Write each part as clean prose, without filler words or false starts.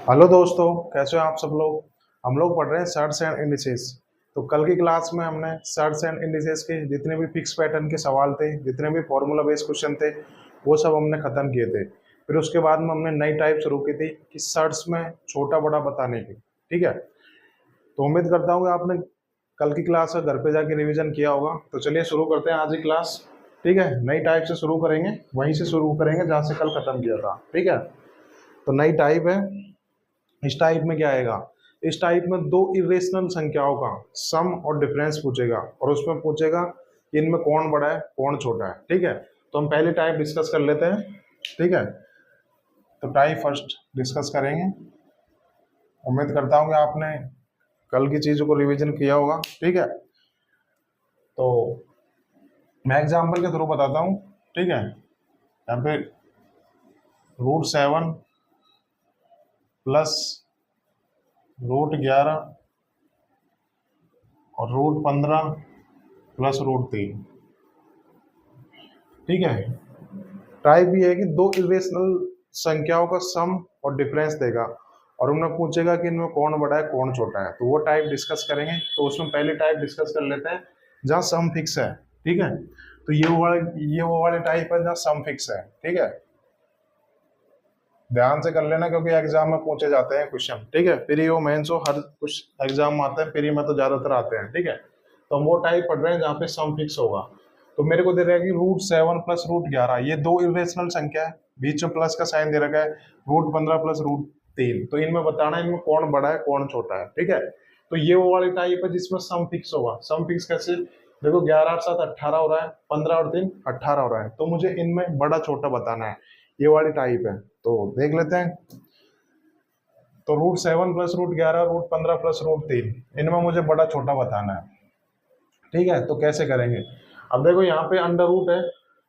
Hello दोस्तों, कैसे हो आप सब लोग। हम लोग पढ़ रहे हैं सर्ट्स एंड इंडिसेस। तो कल की क्लास में हमने सर्ट्स एंड इंडिसेस के जितने भी फिक्स पैटर्न के सवाल थे, जितने भी फॉर्मूला बेस्ड क्वेश्चन थे, वो सब हमने खत्म किए थे। फिर उसके बाद में हमने नई टाइप शुरू की थी कि सर्ट्स में छोटा बड़ा बताने की। ठीक है, तो उम्मीद करता हूँ कि आपने कल की क्लास का घर पे जाके रिवीजन किया होगा। तो चलिए शुरू करते हैं आज की क्लास। ठीक है, नई टाइप से शुरू करेंगे, वहीं से शुरू करेंगे जहाँ से कल खत्म किया था। ठीक है, तो नई टाइप है। इस टाइप में क्या आएगा, इस टाइप में दो इरेशनल संख्याओं का सम और डिफरेंस पूछेगा, और उसमें पूछेगा कि इनमें कौन बड़ा है कौन छोटा है। ठीक है, तो हम पहले टाइप डिस्कस कर लेते हैं। ठीक है, तो टाइप फर्स्ट डिस्कस करेंगे। उम्मीद करता हूँ कि आपने कल की चीज़ों को रिवीजन किया होगा। ठीक है, तो मैं एग्जाम्पल के थ्रू बताता हूँ। ठीक है, यहाँ पे √7 प्लस √11 और √15 प्लस √3। ठीक है, टाइप ये है कि दो इरेशनल संख्याओं का सम और डिफरेंस देगा, और उन्हें पूछेगा कि इनमें कौन बड़ा है कौन छोटा है। तो वो टाइप डिस्कस करेंगे। तो उसमें पहले टाइप डिस्कस कर लेते हैं जहाँ सम फिक्स है। ठीक है, तो ये वो वाले टाइप है जहाँ सम फिक्स है। ठीक है, ध्यान से कर लेना क्योंकि एग्जाम में पूछे जाते हैं क्वेश्चन। ठीक है, प्री हो मेंस हो, हर कुछ एग्जाम में आते हैं, प्री में तो ज्यादातर आते हैं। ठीक है, तो हम वो टाइप पढ़ रहे हैं जहाँ पे सम फिक्स होगा। तो मेरे को दे रहा है कि √7 प्लस √11, ये दो इरेशनल संख्या है, बीच में प्लस का साइन दे रखा है, √15 प्लस √3। तो इनमें बताना है इनमें कौन बड़ा है कौन छोटा है। ठीक है, तो ये वो वाली टाइप है जिसमें सम फिक्स होगा। सम फिक्स कैसे, देखो 11 और 7 18 हो रहा है, 15 और 3 18 हो रहा है, तो मुझे इनमें बड़ा छोटा बताना है। ये वाली टाइप है, तो देख लेते हैं। तो √7 प्लस √11, √15 प्लस √3, इनमें मुझे बड़ा छोटा बताना है। ठीक है, तो कैसे करेंगे। अब देखो यहाँ पे अंडर रूट है,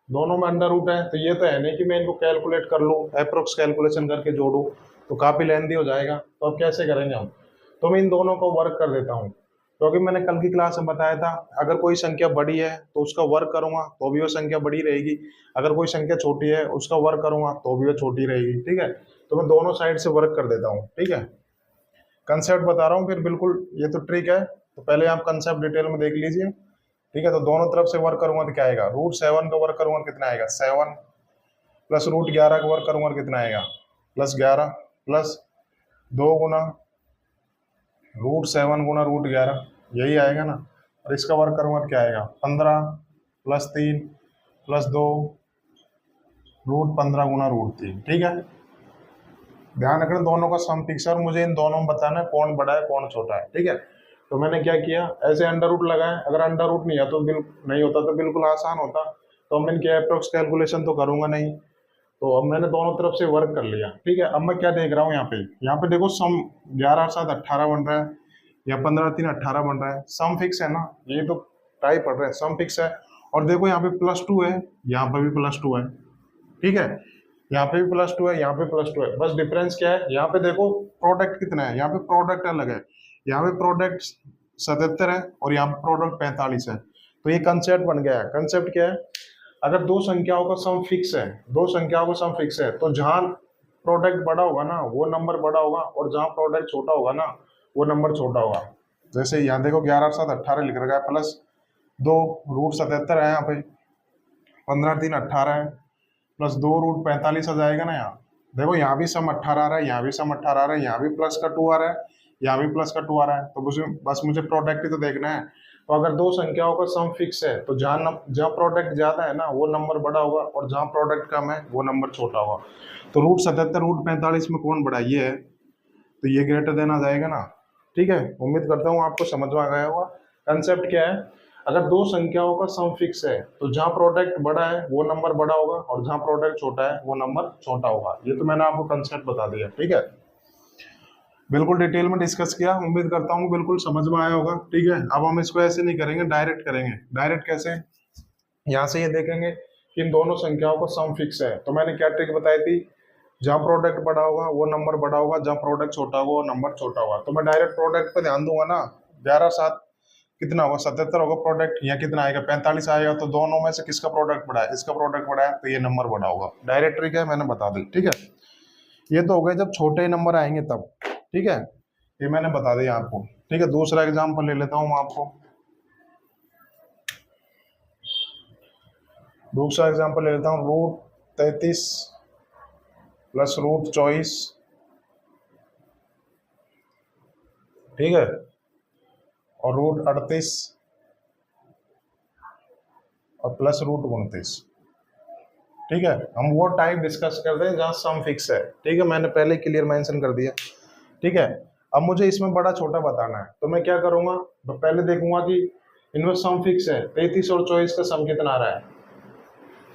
दोनों में अंडर रूट है, तो ये तो है नहीं कि मैं इनको कैलकुलेट कर लूँ, अप्रोक्स कैलकुलेशन करके जोड़ूं, तो काफी लेंदी हो जाएगा। तो अब कैसे करेंगे हम, तो मैं इन दोनों को वर्क कर देता हूँ। क्योंकि मैंने कल की क्लास में बताया था, अगर कोई संख्या बड़ी है तो उसका वर्क करूंगा तो भी वो संख्या बड़ी रहेगी, अगर कोई संख्या छोटी है उसका वर्क करूंगा तो भी वो छोटी रहेगी। ठीक है, तो मैं दोनों साइड से वर्क कर देता हूँ। ठीक है, कंसेप्ट बता रहा हूँ फिर, बिल्कुल ये तो ट्रिक है, तो पहले आप कंसेप्ट डिटेल में देख लीजिए। ठीक है, तो दोनों तरफ से वर्क करूंगा तो क्या आएगा, √7 का वर्क करूंगा तो कितना आएगा 7, प्लस √11 का वर्क करूंगा तो कितना आएगा +11, प्लस 2 गुना √7 गुना √11, यही आएगा ना। और इसका वर्क करूंगा तो क्या आएगा 15 प्लस 3 प्लस 2 √15 गुना √3। ठीक है, ध्यान रखना दोनों का सम फिक्स है, और मुझे इन दोनों में बताना है कौन बड़ा है कौन छोटा है। ठीक है, तो मैंने क्या किया, ऐसे अंडर रूट लगाए, अगर अंडर रूट नहीं है तो नहीं होता तो बिल्कुल आसान होता, तो मैं इनके अप्रोक्स कैलकुलेशन तो करूंगा नहीं। तो अब मैंने दोनों तरफ से वर्क कर लिया। ठीक है, अब मैं क्या देख रहा हूँ यहाँ पे देखो सम 11 और 7 18 बन रहा है, या 15 और 3 18 बन रहा है, सम फिक्स है ना, ये तो टाइप पढ़ रहे हैं, सम फिक्स है। और देखो यहाँ पे +2 है, यहाँ पे भी +2 है। ठीक है, यहाँ पे भी +2 है, यहाँ पे +2 है, बस डिफरेंस क्या है, यहाँ पे देखो प्रोडक्ट कितना है, यहाँ पे प्रोडक्ट अलग है, यहाँ पे प्रोडक्ट 77 है और यहाँ पे प्रोडक्ट 45 है। तो ये कंसेप्ट बन गया है। कंसेप्ट क्या है, अगर दो संख्याओं का सम फिक्स है, दो संख्याओं का सम फिक्स है, तो जहां प्रोडक्ट बड़ा होगा ना वो नंबर बड़ा होगा, और जहां प्रोडक्ट छोटा होगा ना वो नंबर छोटा होगा। जैसे यहाँ देखो 11 और 7 18 लिख रखा है, प्लस 2 √77 है, यहाँ पे 15 और 3 18 है, प्लस 2 √45 आ जाएगा ना। यहाँ देखो यहाँ भी सम 18 आ रहा है, यहाँ भी सम 18 आ रहा है, यहाँ भी प्लस का 2 आ रहा है, यहाँ भी प्लस का 2 आ रहा है, तो बस मुझे प्रोडक्ट ही तो देखना है। तो अगर दो संख्याओं का सम फिक्स है तो जहाँ प्रोडक्ट ज्यादा है ना वो नंबर बड़ा होगा, और जहाँ प्रोडक्ट कम है वो नंबर छोटा होगा। तो √77 √45 में कौन बड़ा, ये है, तो ये ग्रेटर देन आ जाएगा ना। ठीक है, उम्मीद करता हूँ आपको समझ में आ गया होगा। कंसेप्ट क्या है, अगर दो संख्याओं का सम फिक्स है तो जहां प्रोडक्ट बड़ा है वो नंबर बड़ा होगा, और जहां प्रोडक्ट छोटा है वो नंबर छोटा होगा। ये तो मैंने आपको कंसेप्ट बता दिया। ठीक है, बिल्कुल डिटेल में डिस्कस किया, उम्मीद करता हूँ बिल्कुल समझ में आया होगा। ठीक है, अब हम इसको ऐसे नहीं करेंगे, डायरेक्ट करेंगे। डायरेक्ट कैसे, यहाँ से ये देखेंगे कि इन दोनों संख्याओं का सम फिक्स है, तो मैंने क्या ट्रिक बताई थी, जहाँ प्रोडक्ट बड़ा होगा वो नंबर बड़ा होगा, जहाँ प्रोडक्ट छोटा होगा वो नंबर छोटा होगा। तो मैं डायरेक्ट प्रोडक्ट पे ध्यान दूंगा ना, 11 7 कितना होगा 77 होगा प्रोडक्ट, या कितना आएगा 45 आएगा, तो दोनों में से किसका प्रोडक्ट बड़ा है, इसका प्रोडक्ट बड़ा है, तो ये नंबर बड़ा होगा। डायरेक्ट ट्रिक है, मैंने बता दी। ठीक है, ये तो हो गए जब छोटे नंबर आएंगे तब, ठीक है, ये मैंने बता दिया आपको। ठीक है, दूसरा एग्जांपल ले लेता हूँ मैं आपको। दूसरा एग्जांपल ले लेता हूँ, रूट 33 प्लस रूट 24, ठीक है, और रूट 38 और प्लस रूट 29। ठीक है, हम वो टाइप डिस्कस करते हैं जहाँ सम फिक्स है। ठीक है, मैंने पहले क्लियर मेंशन कर दिया। ठीक है, अब मुझे इसमें बड़ा छोटा बताना है, तो मैं क्या करूंगा, तो पहले देखूंगा कि इनमें सम फिक्स है, 33 और 24 का सम कितना आ रहा है,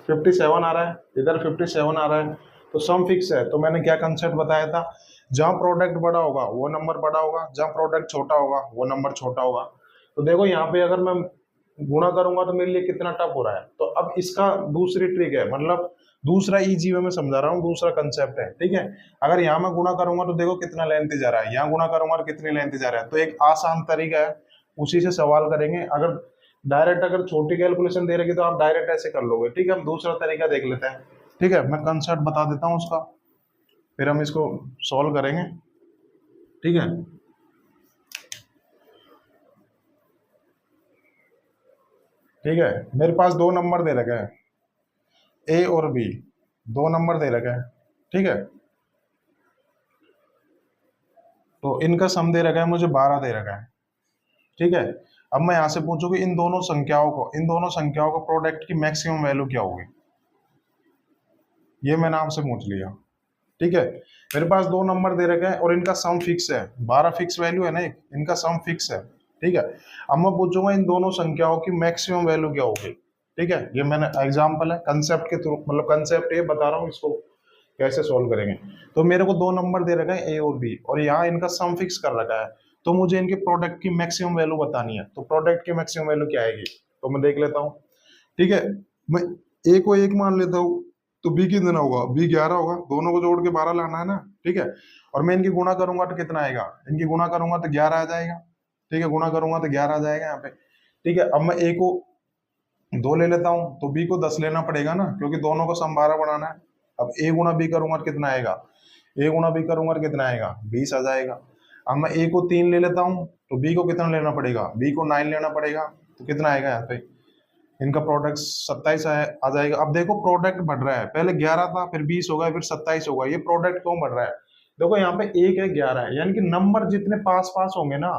57 आ रहा है, इधर 57 आ रहा है, तो सम फिक्स है। तो मैंने क्या कंसेप्ट बताया था, जहां प्रोडक्ट बड़ा होगा वो नंबर बड़ा होगा, जहां प्रोडक्ट छोटा होगा वो नंबर छोटा होगा। तो देखो यहाँ पे अगर मैं गुणा करूंगा तो मेरे लिए कितना टफ हो रहा है, तो अब इसका दूसरी ट्रिक है, मतलब दूसरा इजी वे में समझा रहा हूँ, दूसरा कंसेप्ट है। ठीक है, अगर यहाँ मैं गुणा करूंगा तो देखो कितना लेंथ जा रहा है, यहाँ गुणा करूंगा तो कितनी लेंथ जा रहा है, तो एक आसान तरीका है, उसी से सवाल करेंगे। अगर डायरेक्ट अगर छोटी कैलकुलेशन दे रही तो आप डायरेक्ट ऐसे कर लोगे। ठीक है, हम दूसरा तरीका देख लेते हैं। ठीक है, मैं कंसेप्ट बता देता हूँ उसका, फिर हम इसको सॉल्व करेंगे। ठीक है, ठीक है, मेरे पास दो नंबर दे रखे हैं, ए और बी, दो नंबर दे रखे हैं। ठीक है, तो इनका सम दे रखा है मुझे 12 दे रखा है। ठीक है, अब मैं यहां से पूछूं कि इन दोनों संख्याओं को प्रोडक्ट की मैक्सिमम वैल्यू क्या होगी, ये मैंने आपसे पूछ लिया। ठीक है, मेरे पास दो नंबर दे रखे हैं और इनका सम फिक्स है, 12 फिक्स वैल्यू है ना, इनका सम फिक्स है। ठीक है, अब मैं पूछूंगा इन दोनों संख्याओं की मैक्सिमम वैल्यू क्या होगी। ठीक है, ये मैंने एग्जांपल है, कंसेप्ट के थ्रू, मतलब कंसेप्ट ये बता रहा हूँ, इसको कैसे सोल्व करेंगे। तो मेरे को दो नंबर दे रखा है ए और बी, और यहाँ इनका सम फिक्स कर रखा है, तो मुझे इनके प्रोडक्ट की मैक्सिमम वैल्यू बतानी है। तो प्रोडक्ट की मैक्सिमम वैल्यू क्या आएगी, तो मैं देख लेता हूँ। ठीक है, मैं ए को 1 मान लेता हूँ, तो बी कितना होगा, बी 11 होगा, दोनों को जोड़ के 12 लाना है ना। ठीक है, और मैं इनकी गुणा करूंगा तो कितना आएगा, इनकी गुणा करूंगा तो 11 आ जाएगा। ठीक है, गुणा करूंगा तो 11 आ जाएगा यहाँ पे। ठीक है, अब मैं ए को 2 ले लेता हूँ, तो बी को 10 लेना पड़ेगा ना, क्योंकि दोनों को सम 12 बनाना है। अब ए गुणा बी करूंगा तो कितना आएगा, ए गुणा बी करूंगा तो कितना आएगा, 20 आ जाएगा। अब मैं ए को 3 ले लेता हूँ, तो बी को कितना लेना पड़ेगा, बी को 9 लेना पड़ेगा, तो कितना आएगा यहाँ पे, इनका प्रोडक्ट 27 आ जाएगा। अब देखो प्रोडक्ट बढ़ रहा है, पहले 11 था, फिर 20 होगा, फिर 27 होगा, ये प्रोडक्ट क्यों बढ़ रहा है, देखो यहाँ पे 1 है, 11 है, यानी कि नंबर जितने पास पास होंगे ना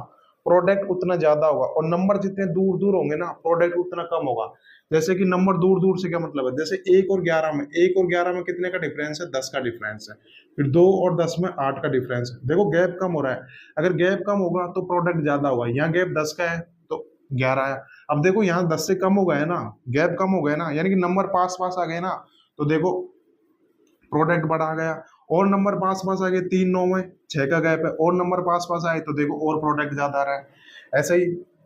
प्रोडक्ट उतना ज्यादा होगा, और नंबर जितने दूर दूर होंगे ना प्रोडक्ट उतना कम होगा। जैसे कि नंबर दूर दूर से क्या मतलब है, जैसे 1 और 11 में कितने का डिफरेंस है, 10 का डिफरेंस है, फिर 2 और 10 में 8 का डिफरेंस है, देखो गैप कम हो रहा है। अगर गैप कम होगा तो प्रोडक्ट ज्यादा होगा, यहाँ गैप 10 का है तो 11 है। अब देखो यहाँ 10 से कम हो गया है ना, गैप कम हो गया ना, यानी कि नंबर पास पास आ गए ना, तो देखो प्रोडक्ट बढ़ा गया। और नंबर पास पास आ गए, 3 9 में 6 का गैप है, और नंबर पास पास आए तो देखो और प्रोडक्ट ज्यादा आ रहा है। ऐसे ही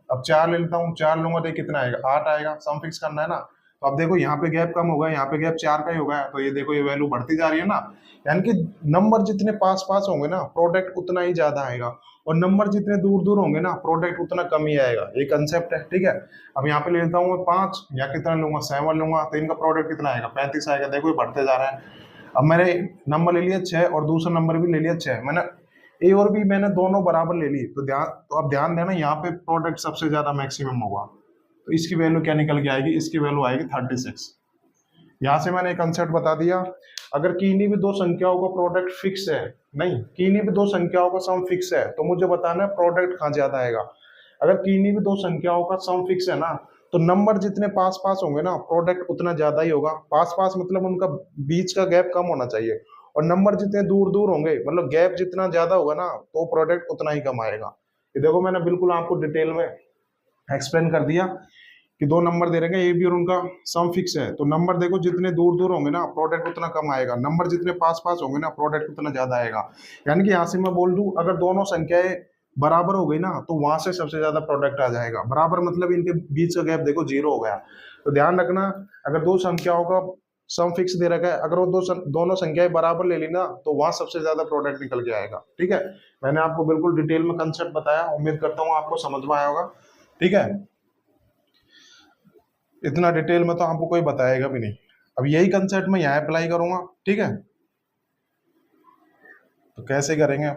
अब 4 ले लेता हूँ, 4 लूंगा तो ये कितना आएगा, 8 आएगा, सम फिक्स करना है ना। तो अब देखो यहाँ पे गैप कम होगा, यहाँ पे गैप 4 का ही होगा, तो ये देखो ये वैल्यू बढ़ती जा रही है ना। यानी कि नंबर जितने पास पास होंगे ना प्रोडक्ट उतना ही ज्यादा आएगा, और नंबर जितने दूर दूर होंगे ना प्रोडक्ट उतना कम ही आएगा, ये कंसेप्ट है। ठीक है, अब यहाँ पे ले लेता हूँ मैं 5, या कितना लूंगा 7 लूंगा, तो इनका प्रोडक्ट कितना आएगा, 35 आएगा, देखो ये बढ़ते जा रहा है। अब मैंने नंबर ले लिया 6 और दूसरा नंबर भी ले लिया 6, मैंने ए और बी मैंने दोनों बराबर ले ली, तो अब ध्यान देना यहाँ पे प्रोडक्ट सबसे ज्यादा मैक्सिमम होगा, तो इसकी वैल्यू क्या निकल के आएगी, इसकी वैल्यू आएगी 36। यहाँ से मैंने एक कंसेप्ट बता दिया, अगर किन्हीं भी दो संख्याओं का प्रोडक्ट फिक्स है, नहीं किन्हीं भी दो संख्याओं का सम फिक्स है, तो मुझे बताना है प्रोडक्ट कहाँ ज्यादा आएगा। अगर किन्हीं भी दो संख्याओं का सम फिक्स है ना, तो नंबर जितने पास पास होंगे ना प्रोडक्ट उतना ज्यादा ही होगा, पास पास मतलब उनका बीच का गैप कम होना चाहिए, और नंबर जितने दूर दूर होंगे मतलब गैप जितना ज्यादा होगा ना तो प्रोडक्ट उतना ही कम आएगा। ये देखो मैंने बिल्कुल आपको डिटेल में एक्सप्लेन कर दिया कि दो नंबर दे रखे हैं ए बी और उनका सम फिक्स है, तो नंबर देखो जितने दूर दूर होंगे ना प्रोडक्ट उतना कम आएगा, नंबर जितने पास पास होंगे ना प्रोडक्ट उतना ज्यादा आएगा। यानी कि यहाँ से मैं बोल दूं अगर दोनों संख्याएं बराबर हो गई ना तो वहां से सबसे ज्यादा प्रोडक्ट आ जाएगा, बराबर मतलब इनके बीच का गैप देखो 0 हो गया। तो ध्यान रखना, अगर दो संख्याओं का सम फिक्स दे रखा है, अगर वो दोनों संख्याएं बराबर ले ली ना तो वहां सबसे ज्यादा प्रोडक्ट निकल के आएगा। ठीक है, मैंने आपको बिल्कुल डिटेल में कंसेप्ट बताया, उम्मीद करता हूँ आपको समझ में आया होगा। ठीक है, इतना डिटेल में तो आपको कोई बताएगा भी नहीं। अब यही कंसेप्ट मैं यहाँ अप्लाई करूंगा। ठीक है, तो कैसे करेंगे?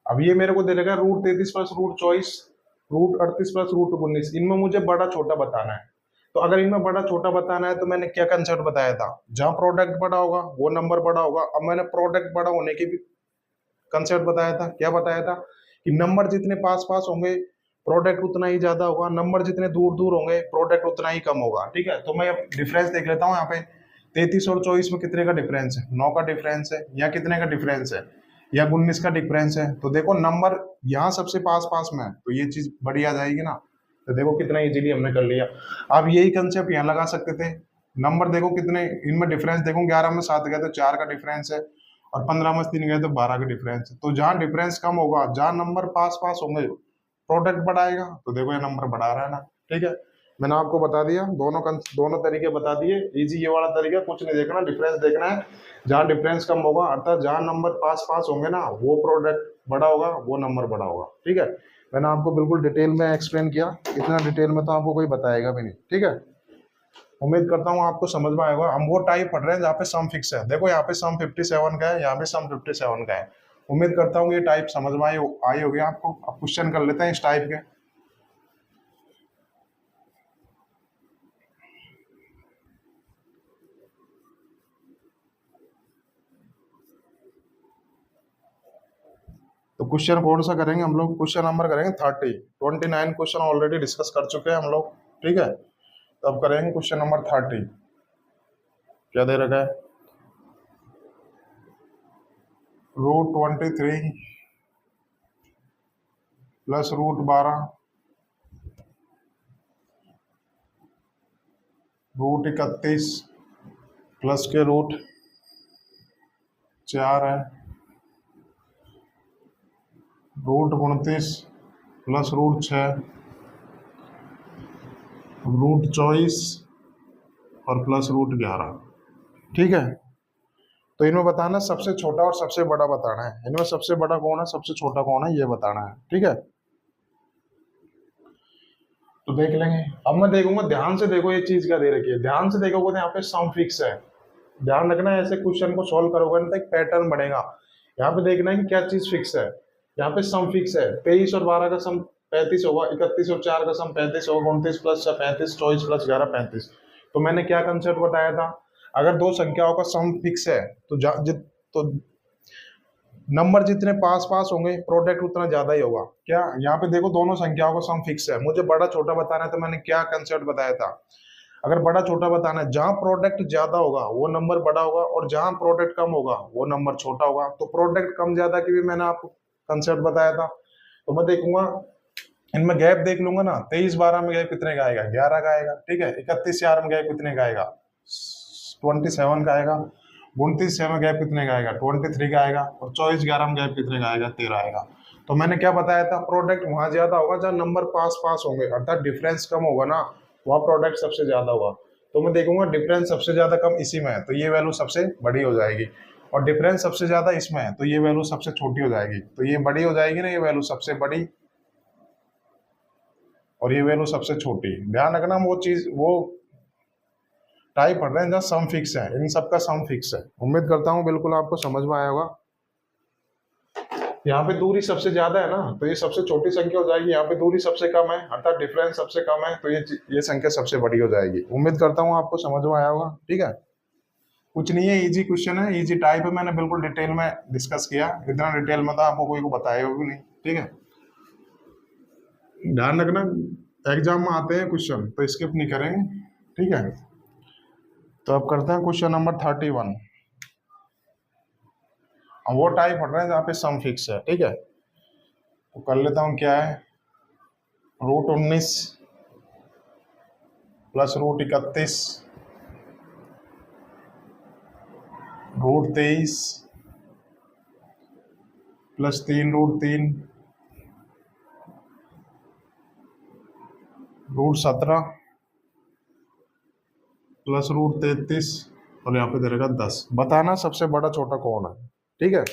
अब ये मेरे को दे देगा √33 प्लस √24 √38 प्लस √19, इनमें मुझे बड़ा छोटा बताना है। तो अगर इनमें बड़ा छोटा बताना है तो मैंने क्या कंसेप्ट बताया था, जहां प्रोडक्ट बड़ा होगा वो नंबर बड़ा होगा। अब मैंने प्रोडक्ट बड़ा होने की भी कंसेप्ट बताया था। क्या बताया था कि नंबर जितने पास पास होंगे प्रोडक्ट उतना ही ज्यादा होगा, नंबर जितने दूर दूर होंगे प्रोडक्ट उतना ही कम होगा। ठीक है, तो मैं अब डिफरेंस देख लेता हूँ। यहाँ पे 33 और 24 में कितने का डिफरेंस है? 9 का डिफरेंस है। या कितने का डिफरेंस है? या 19 का डिफरेंस है। तो देखो नंबर यहाँ सबसे पास पास में है तो ये चीज बड़ी आ जाएगी ना। तो देखो कितना इजीली हमने कर लिया। अब यही कंसेप्ट यहाँ लगा सकते थे। नंबर देखो कितने इनमें डिफरेंस, देखो 11 में 7 गए तो 4 का डिफरेंस है, और 15 में 3 गए तो 12 का डिफरेंस है। तो जहाँ डिफरेंस कम होगा, जहाँ नंबर पास पास होंगे प्रोडक्ट बढ़ाएगा। तो देखो ये नंबर बढ़ा रहा है ना। ठीक है, मैंने आपको बता दिया, दोनों तरीके बता दिए। इजी ये वाला तरीका, कुछ नहीं देखना, डिफरेंस देखना है। जहाँ डिफरेंस कम होगा अर्थात जहाँ नंबर पास पास होंगे ना वो प्रोडक्ट बड़ा होगा, वो नंबर बड़ा होगा। ठीक है, मैंने आपको बिल्कुल डिटेल में एक्सप्लेन किया, इतना डिटेल में तो आपको कोई बताएगा भी नहीं। ठीक है, उम्मीद करता हूँ आपको समझ में आएगा। हम वो टाइप पढ़ रहे हैं जहाँ पे सम फिक्स है। देखो यहाँ पे सम 57 का है, यहाँ पे सम 57 का है। उम्मीद करता हूँ ये टाइप समझ में आई होगी आपको। अब क्वेश्चन कर लेते हैं इस टाइप के। तो क्वेश्चन कौन सा करेंगे हम लोग? क्वेश्चन नंबर करेंगे 30। 29 क्वेश्चन ऑलरेडी डिस्कस कर चुके हैं हम लोग। ठीक है, तो अब करेंगे क्वेश्चन नंबर 30। क्या दे रखा है? √23 प्लस √12 √31 प्लस के √4 है, √29 प्लस √6 √24 और प्लस √11। ठीक है, तो इनमें बताना सबसे छोटा और सबसे बड़ा बताना है। इनमें सबसे बड़ा कौन है, सबसे छोटा कौन है, ये बताना है। ठीक है, तो देख लेंगे। अब मैं देखूंगा, ध्यान से देखो ये चीज क्या दे रखी है, ध्यान से देखोगे तो यहाँ पे सम फिक्स है। ध्यान रखना, ऐसे क्वेश्चन को सॉल्व करोगे ना तो एक पैटर्न बनेगा। यहाँ पे देखना है कि क्या चीज फिक्स है। यहाँ पे सम फिक्स है, 23 और 12 का सम 35 होगा, 31 और 4 का सम 35 होगा, 29 प्लस 35, 24 प्लस 11 35। तो मैंने क्या कंसेप्ट बताया था, अगर दो संख्याओं का सम फिक्स है तो नंबर जितने पास पास होंगे प्रोडक्ट उतना ज्यादा ही होगा। क्या यहाँ पे देखो दोनों संख्याओं का सम फिक्स है, मुझे बड़ा छोटा बताना है तो मैंने क्या कंसेप्ट बताया था, अगर बड़ा छोटा बताना है जहां प्रोडक्ट ज्यादा होगा वो नंबर बड़ा होगा, और जहां प्रोडक्ट कम होगा वो नंबर छोटा होगा। तो प्रोडक्ट कम ज्यादा की भी मैंने आपको कंसेप्ट बताया था। तो मैं देखूंगा इनमें गैप देख लूंगा ना, 23-12 में गैप कितने का आएगा? 11 का आएगा। ठीक है, 31-4 में गैप कितने का आएगा? 27 का आएगा। 29-6 में गैप कितने का आएगा? 23 का आएगा। और 24-11 में गैप कितने का आएगा? 13 आएगा। तो मैंने क्या बताया था, प्रोडक्ट वहां ज्यादा होगा जहां नंबर पास पास होंगे, अर्थात डिफरेंस कम होगा ना, वह प्रोडक्ट सबसे ज्यादा होगा। तो मैं देखूंगा डिफरेंस सबसे ज्यादा कम इसी में है तो ये वैल्यू सबसे बड़ी हो जाएगी, और डिफरेंस सबसे ज्यादा इसमें है तो ये वैल्यू सबसे छोटी हो जाएगी। तो ये बड़ी हो जाएगी ना, ये वैल्यू सबसे बड़ी, और ये वैल्यू सबसे छोटी। ध्यान रखना, वो चीज वो टाइप पढ़ रहे हैं जहाँ सम फिक्स है, इन सबका सम फिक्स है। उम्मीद करता हूँ बिल्कुल आपको समझ में आया होगा। यहाँ पे दूरी सबसे ज्यादा है ना तो ये सबसे छोटी संख्या हो जाएगी, यहाँ पे दूरी सबसे कम है अर्थात डिफरेंस सबसे कम है तो ये संख्या सबसे बड़ी हो जाएगी। उम्मीद करता हूँ आपको समझ में आया होगा। ठीक है, कुछ नहीं है, इजी क्वेश्चन है, इजी टाइप है, मैंने बिल्कुल डिटेल में डिस्कस किया। इतना डिटेल में तो आपको कोई को बताया भी नहीं। ठीक है, ध्यान रखना एग्जाम में आते हैं क्वेश्चन तो स्किप नहीं करेंगे। ठीक है, तो अब करते हैं क्वेश्चन नंबर 31। हम वो टाइप पढ़ रहे हैं जहाँ पे सम फिक्स है। ठीक है, तो कर लेता हूँ, क्या है, √19 प्लस √31 √23 प्लस 3√3 √17 प्लस √33 और यहाँ पे दे रखा 10। बताना सबसे बड़ा छोटा कौन है। ठीक है,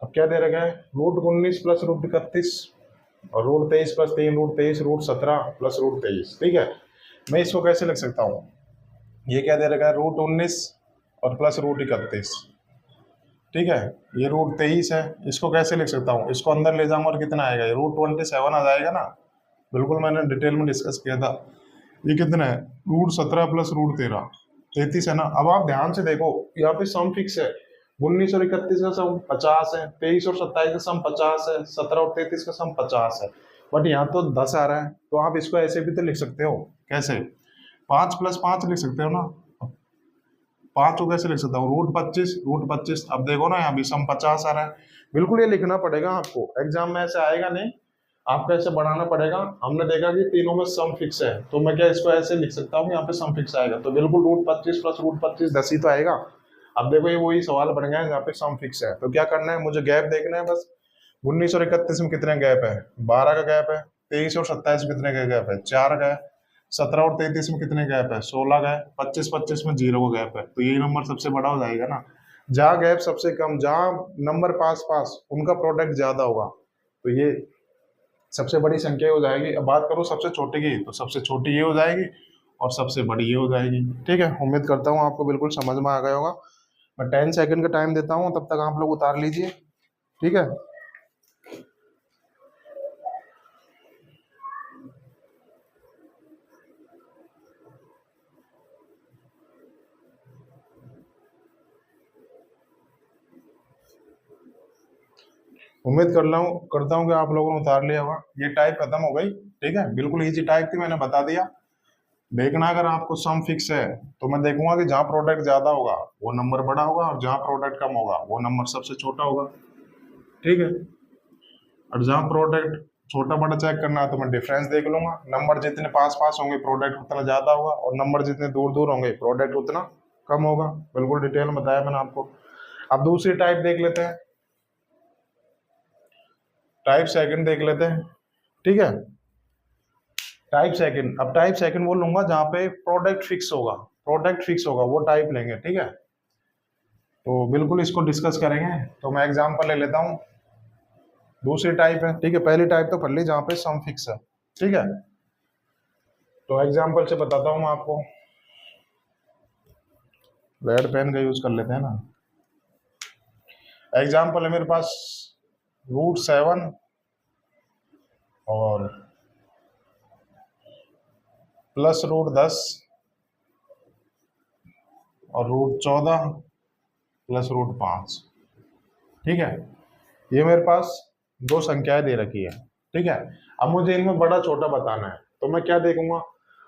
अब क्या दे रखा है, √19 प्लस √31 और √23 प्लस 3√23 √17 प्लस √23। ठीक है, मैं इसको कैसे लिख सकता हूँ, ये क्या दे रखा है, √19 और प्लस √31 ठीक है। ये √23 है, इसको कैसे लिख सकता हूँ, इसको अंदर ले जाऊंगा और कितना आएगा, ये √27 आ जाएगा ना। बिल्कुल मैंने डिटेल में डिस्कस किया था। ये कितना है, √17 प्लस √13, 33 है ना। अब आप ध्यान से देखो, यहाँ पे सम फिक्स है। 19 और 31 का सम 50 है, 23 और 27 का सम 50 है, 17 और 33 का सम 50 है। बट यहाँ तो 10 आ रहा है, तो आप इसको ऐसे भी तो लिख सकते हो। कैसे, 5 + 5 लिख सकते हो ना। 5 को कैसे लिख सकता हूँ, √25। अब देखो ना, यहाँ भी सम 50 आ रहा है। बिल्कुल ये लिखना पड़ेगा आपको, एग्जाम में ऐसे आएगा नहीं, आपको ऐसे बढ़ाना पड़ेगा। हमने देखा कि तीनों में सम फिक्स है, तो मैं क्या इसको ऐसे लिख सकता हूँ, यहाँ पे सम फिक्स आएगा, तो बिल्कुल √25 प्लस √25 10 ही तो आएगा। अब देखो ये वही सवाल बन गया है जहाँ पे सम फिक्स है, तो क्या करना है, मुझे गैप देखना है बस। 19 और 31 में कितने गैप है, 12 का गैप है। 23 और 27 में कितने का गैप है, 4 का है। 17 और 33 में कितने गैप है, 16 का है। 25 में 0 का गैप है, तो यही नंबर सबसे बड़ा हो जाएगा ना। जहाँ गैप सबसे कम, जहाँ नंबर पास पास, उनका प्रोडक्ट ज्यादा होगा, तो ये सबसे बड़ी संख्या हो जाएगी। अब बात करो सबसे छोटी की, तो सबसे छोटी ये हो जाएगी और सबसे बड़ी ये हो जाएगी। ठीक है, उम्मीद करता हूँ आपको बिल्कुल समझ में आ गया होगा। मैं 10 सेकंड का टाइम देता हूँ, तब तक आप लोग उतार लीजिए। ठीक है, उम्मीद करता हूँ कि आप लोगों ने उतार लिया होगा। ये टाइप खत्म हो गई। ठीक है, बिल्कुल इजी टाइप थी, मैंने बता दिया। देखना, अगर आपको सम फिक्स है तो मैं देखूंगा कि जहाँ प्रोडक्ट ज्यादा होगा वो नंबर बड़ा होगा, और जहाँ प्रोडक्ट कम होगा वो नंबर सबसे छोटा होगा। ठीक है, और जहाँ प्रोडक्ट छोटा बड़ा चेक करना है तो मैं डिफरेंस देख लूंगा। नंबर जितने पास पास होंगे प्रोडक्ट उतना ज्यादा होगा, और नंबर जितने दूर दूर होंगे प्रोडक्ट उतना कम होगा। बिल्कुल डिटेल में बताया मैंने आपको। अब दूसरी टाइप देख लेते हैं, टाइप सेकंड देख लेते हैं। ठीक है, टाइप सेकंड, अब टाइप सेकंड वो लूंगा जहाँ पे प्रोडक्ट फिक्स होगा वो टाइप लेंगे। ठीक है, तो बिल्कुल इसको डिस्कस करेंगे। तो मैं एग्जांपल ले लेता हूँ, दूसरी टाइप है। ठीक है, पहली टाइप तो पढ़ ली जहाँ पे सम फिक्स है। ठीक है, तो एग्जांपल से बताता हूँ मैं आपको। रेड पेन का यूज कर लेते हैं ना। एग्जांपल है मेरे पास √7 और प्लस √10 और √14 प्लस √5। ठीक है, ये मेरे पास दो संख्याएं दे रखी है। ठीक है, अब मुझे इनमें बड़ा छोटा बताना है, तो मैं क्या देखूंगा,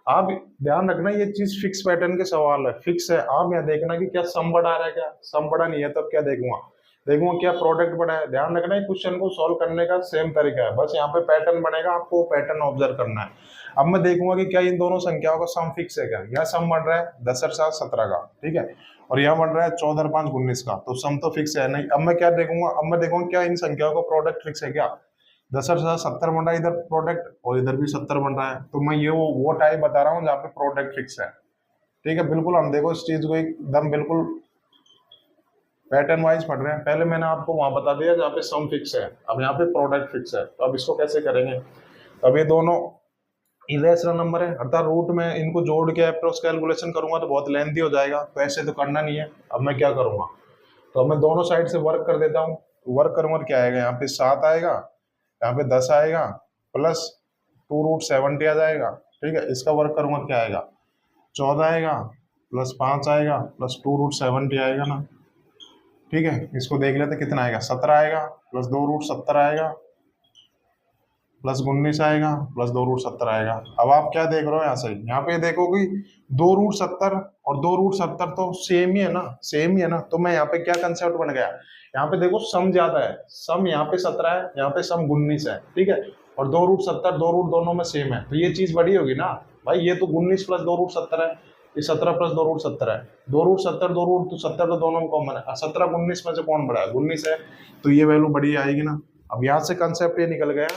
आप ध्यान रखना ये चीज फिक्स पैटर्न के सवाल है, फिक्स है। आप यहाँ देखना कि क्या सम बड़ा आ रहा है, क्या सम बड़ा नहीं है, तब क्या देखूंगा क्या प्रोडक्ट बड़ा है। ध्यान रखना, क्वेश्चन को सॉल्व करने का सेम तरीका है, बस यहाँ पे पैटर्न बनेगा, आपको पैटर्न ऑब्जर्व करना है। अब मैं देखूंगा कि क्या इन दोनों संख्याओं का सम फिक्स है क्या। यहाँ सम बन रहा है 10 और 7 17 का, ठीक है, और यहाँ बन रहा है 14 और 5 19 का, तो सम तो फिक्स है नहीं। अब मैं क्या देखूंगा, अब मैं देखूंगा क्या इन संख्याओं का प्रोडक्ट फिक्स है क्या। 10 और 7 70 बन रहा है इधर प्रोडक्ट, और इधर भी 70 बन रहा है, तो मैं ये वो टाइप बता रहा हूँ जहाँ पे प्रोडक्ट फिक्स है। ठीक है, बिल्कुल हम देखो इस चीज को एकदम बिल्कुल पैटर्न वाइज पढ़ रहे हैं। पहले मैंने आपको वहां बता दिया जहाँ पे सम फिक्स है, अब यहाँ पे प्रोडक्ट फिक्स है, तो अब इसको कैसे करेंगे। अब ये दोनों इरेशनल नंबर है, अर्थात रूट में इनको जोड़ के अप्रोक्स कैलकुलेशन करूंगा तो बहुत लेंथी हो जाएगा, तो ऐसे तो करना नहीं है। अब मैं क्या करूंगा, तो अब मैं दोनों साइड से वर्क कर देता हूँ। वर्क करूंगा क्या आएगा, यहाँ पे 7 आएगा, यहाँ पे 10 आएगा, प्लस 2√70 आ जाएगा। ठीक है, इसका वर्क करूंगा क्या आएगा, 14 आएगा, प्लस 5 आएगा, प्लस 2√70 आएगा ना। ठीक है, इसको देख लेते कितना आएगा, 17 आएगा, प्लस 2√70 आएगा, प्लस 19 आएगा, प्लस 2√70 आएगा। अब आप क्या देख रहे हो, यहाँ से यहाँ पे देखो कि 2√70 और 2√70 तो सेम ही है ना, सेम ही है ना। तो मैं यहाँ पे क्या कंसेप्ट बन गया, यहाँ पे देखो सम ज्यादा है, सम यहाँ पे 17 है, यहाँ पे सम 19 है। ठीक है, और 2√70 2 दोनों में सेम है, तो ये चीज बड़ी होगी ना भाई। ये तो 19 प्लस 2√70 है, ये 17 प्लस 2√70 है। 2√70 2√70 तो दोनों में कॉमन है, 17 19 में से कौन बड़ा है, 19 है, तो ये वैल्यू बड़ी आएगी ना। अब यहाँ से कंसेप्ट ये निकल गया,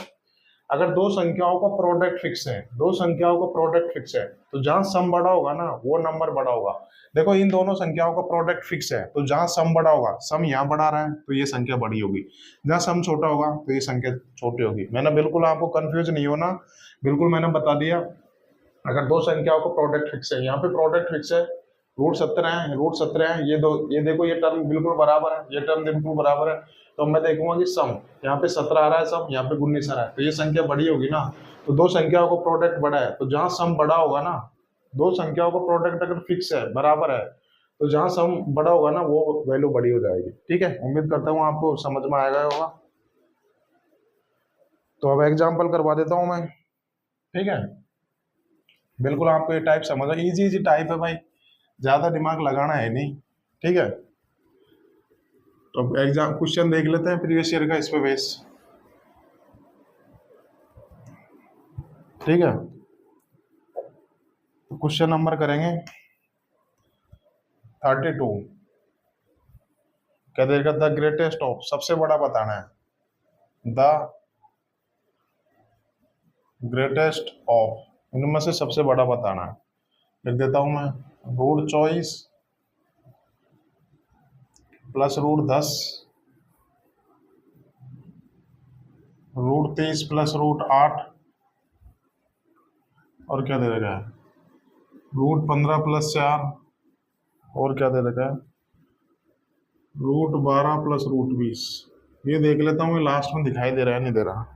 अगर दो संख्याओं का प्रोडक्ट फिक्स है, दो संख्याओं का प्रोडक्ट फिक्स है, तो जहां सम बड़ा होगा ना वो नंबर बड़ा होगा। देखो इन दोनों संख्याओं का प्रोडक्ट फिक्स है, तो जहां सम बड़ा होगा, सम यहाँ बढ़ा रहा है तो ये संख्या बड़ी होगी, जहां सम छोटा होगा तो ये संख्या छोटी होगी। मैंने बिल्कुल आपको कंफ्यूज नहीं होना, बिल्कुल मैंने बता दिया। अगर दो संख्याओं का प्रोडक्ट फिक्स है, यहाँ पे प्रोडक्ट फिक्स है, रूट 17 है, रूट 17 है, ये देखो ये टर्म बिल्कुल बराबर है, ये टर्म बिल्कुल बराबर है। तो मैं देखूंगा कि सम, यहाँ पे 17 आ रहा है सम, यहाँ पे 19 आ रहा है, तो ये संख्या बड़ी होगी ना। तो दो संख्याओं का प्रोडक्ट बड़ा है, तो जहां सम बड़ा होगा ना, दो संख्याओं का प्रोडक्ट अगर फिक्स है, बराबर है, तो जहां सम बड़ा होगा ना वो वैल्यू बड़ी हो जाएगी। ठीक है, उम्मीद करता हूँ आपको समझ में आएगा होगा। तो अब एग्जाम्पल करवा देता हूँ मैं। ठीक है, बिल्कुल आपको ये टाइप समझ, इजी इजी टाइप है भाई, ज्यादा दिमाग लगाना है नहीं। ठीक है, तो अब एग्जाम क्वेश्चन देख लेते हैं प्रीवियस ईयर का इस पे बेस। ठीक है, तो क्वेश्चन नंबर करेंगे 32। क्या देगा, द ग्रेटेस्ट ऑफ, सबसे बड़ा बताना है, द ग्रेटेस्ट ऑफ, इनमें से सबसे बड़ा बताना है। लिख देता हूं मैं, root 24 plus root 10, root 30 plus root 8, और क्या दे रखा है, रूट 15 प्लस 4, और क्या दे रखा है, रूट 12 प्लस रूट 20। ये देख लेता हूँ, लास्ट में दिखाई दे रहा है नहीं दे रहा,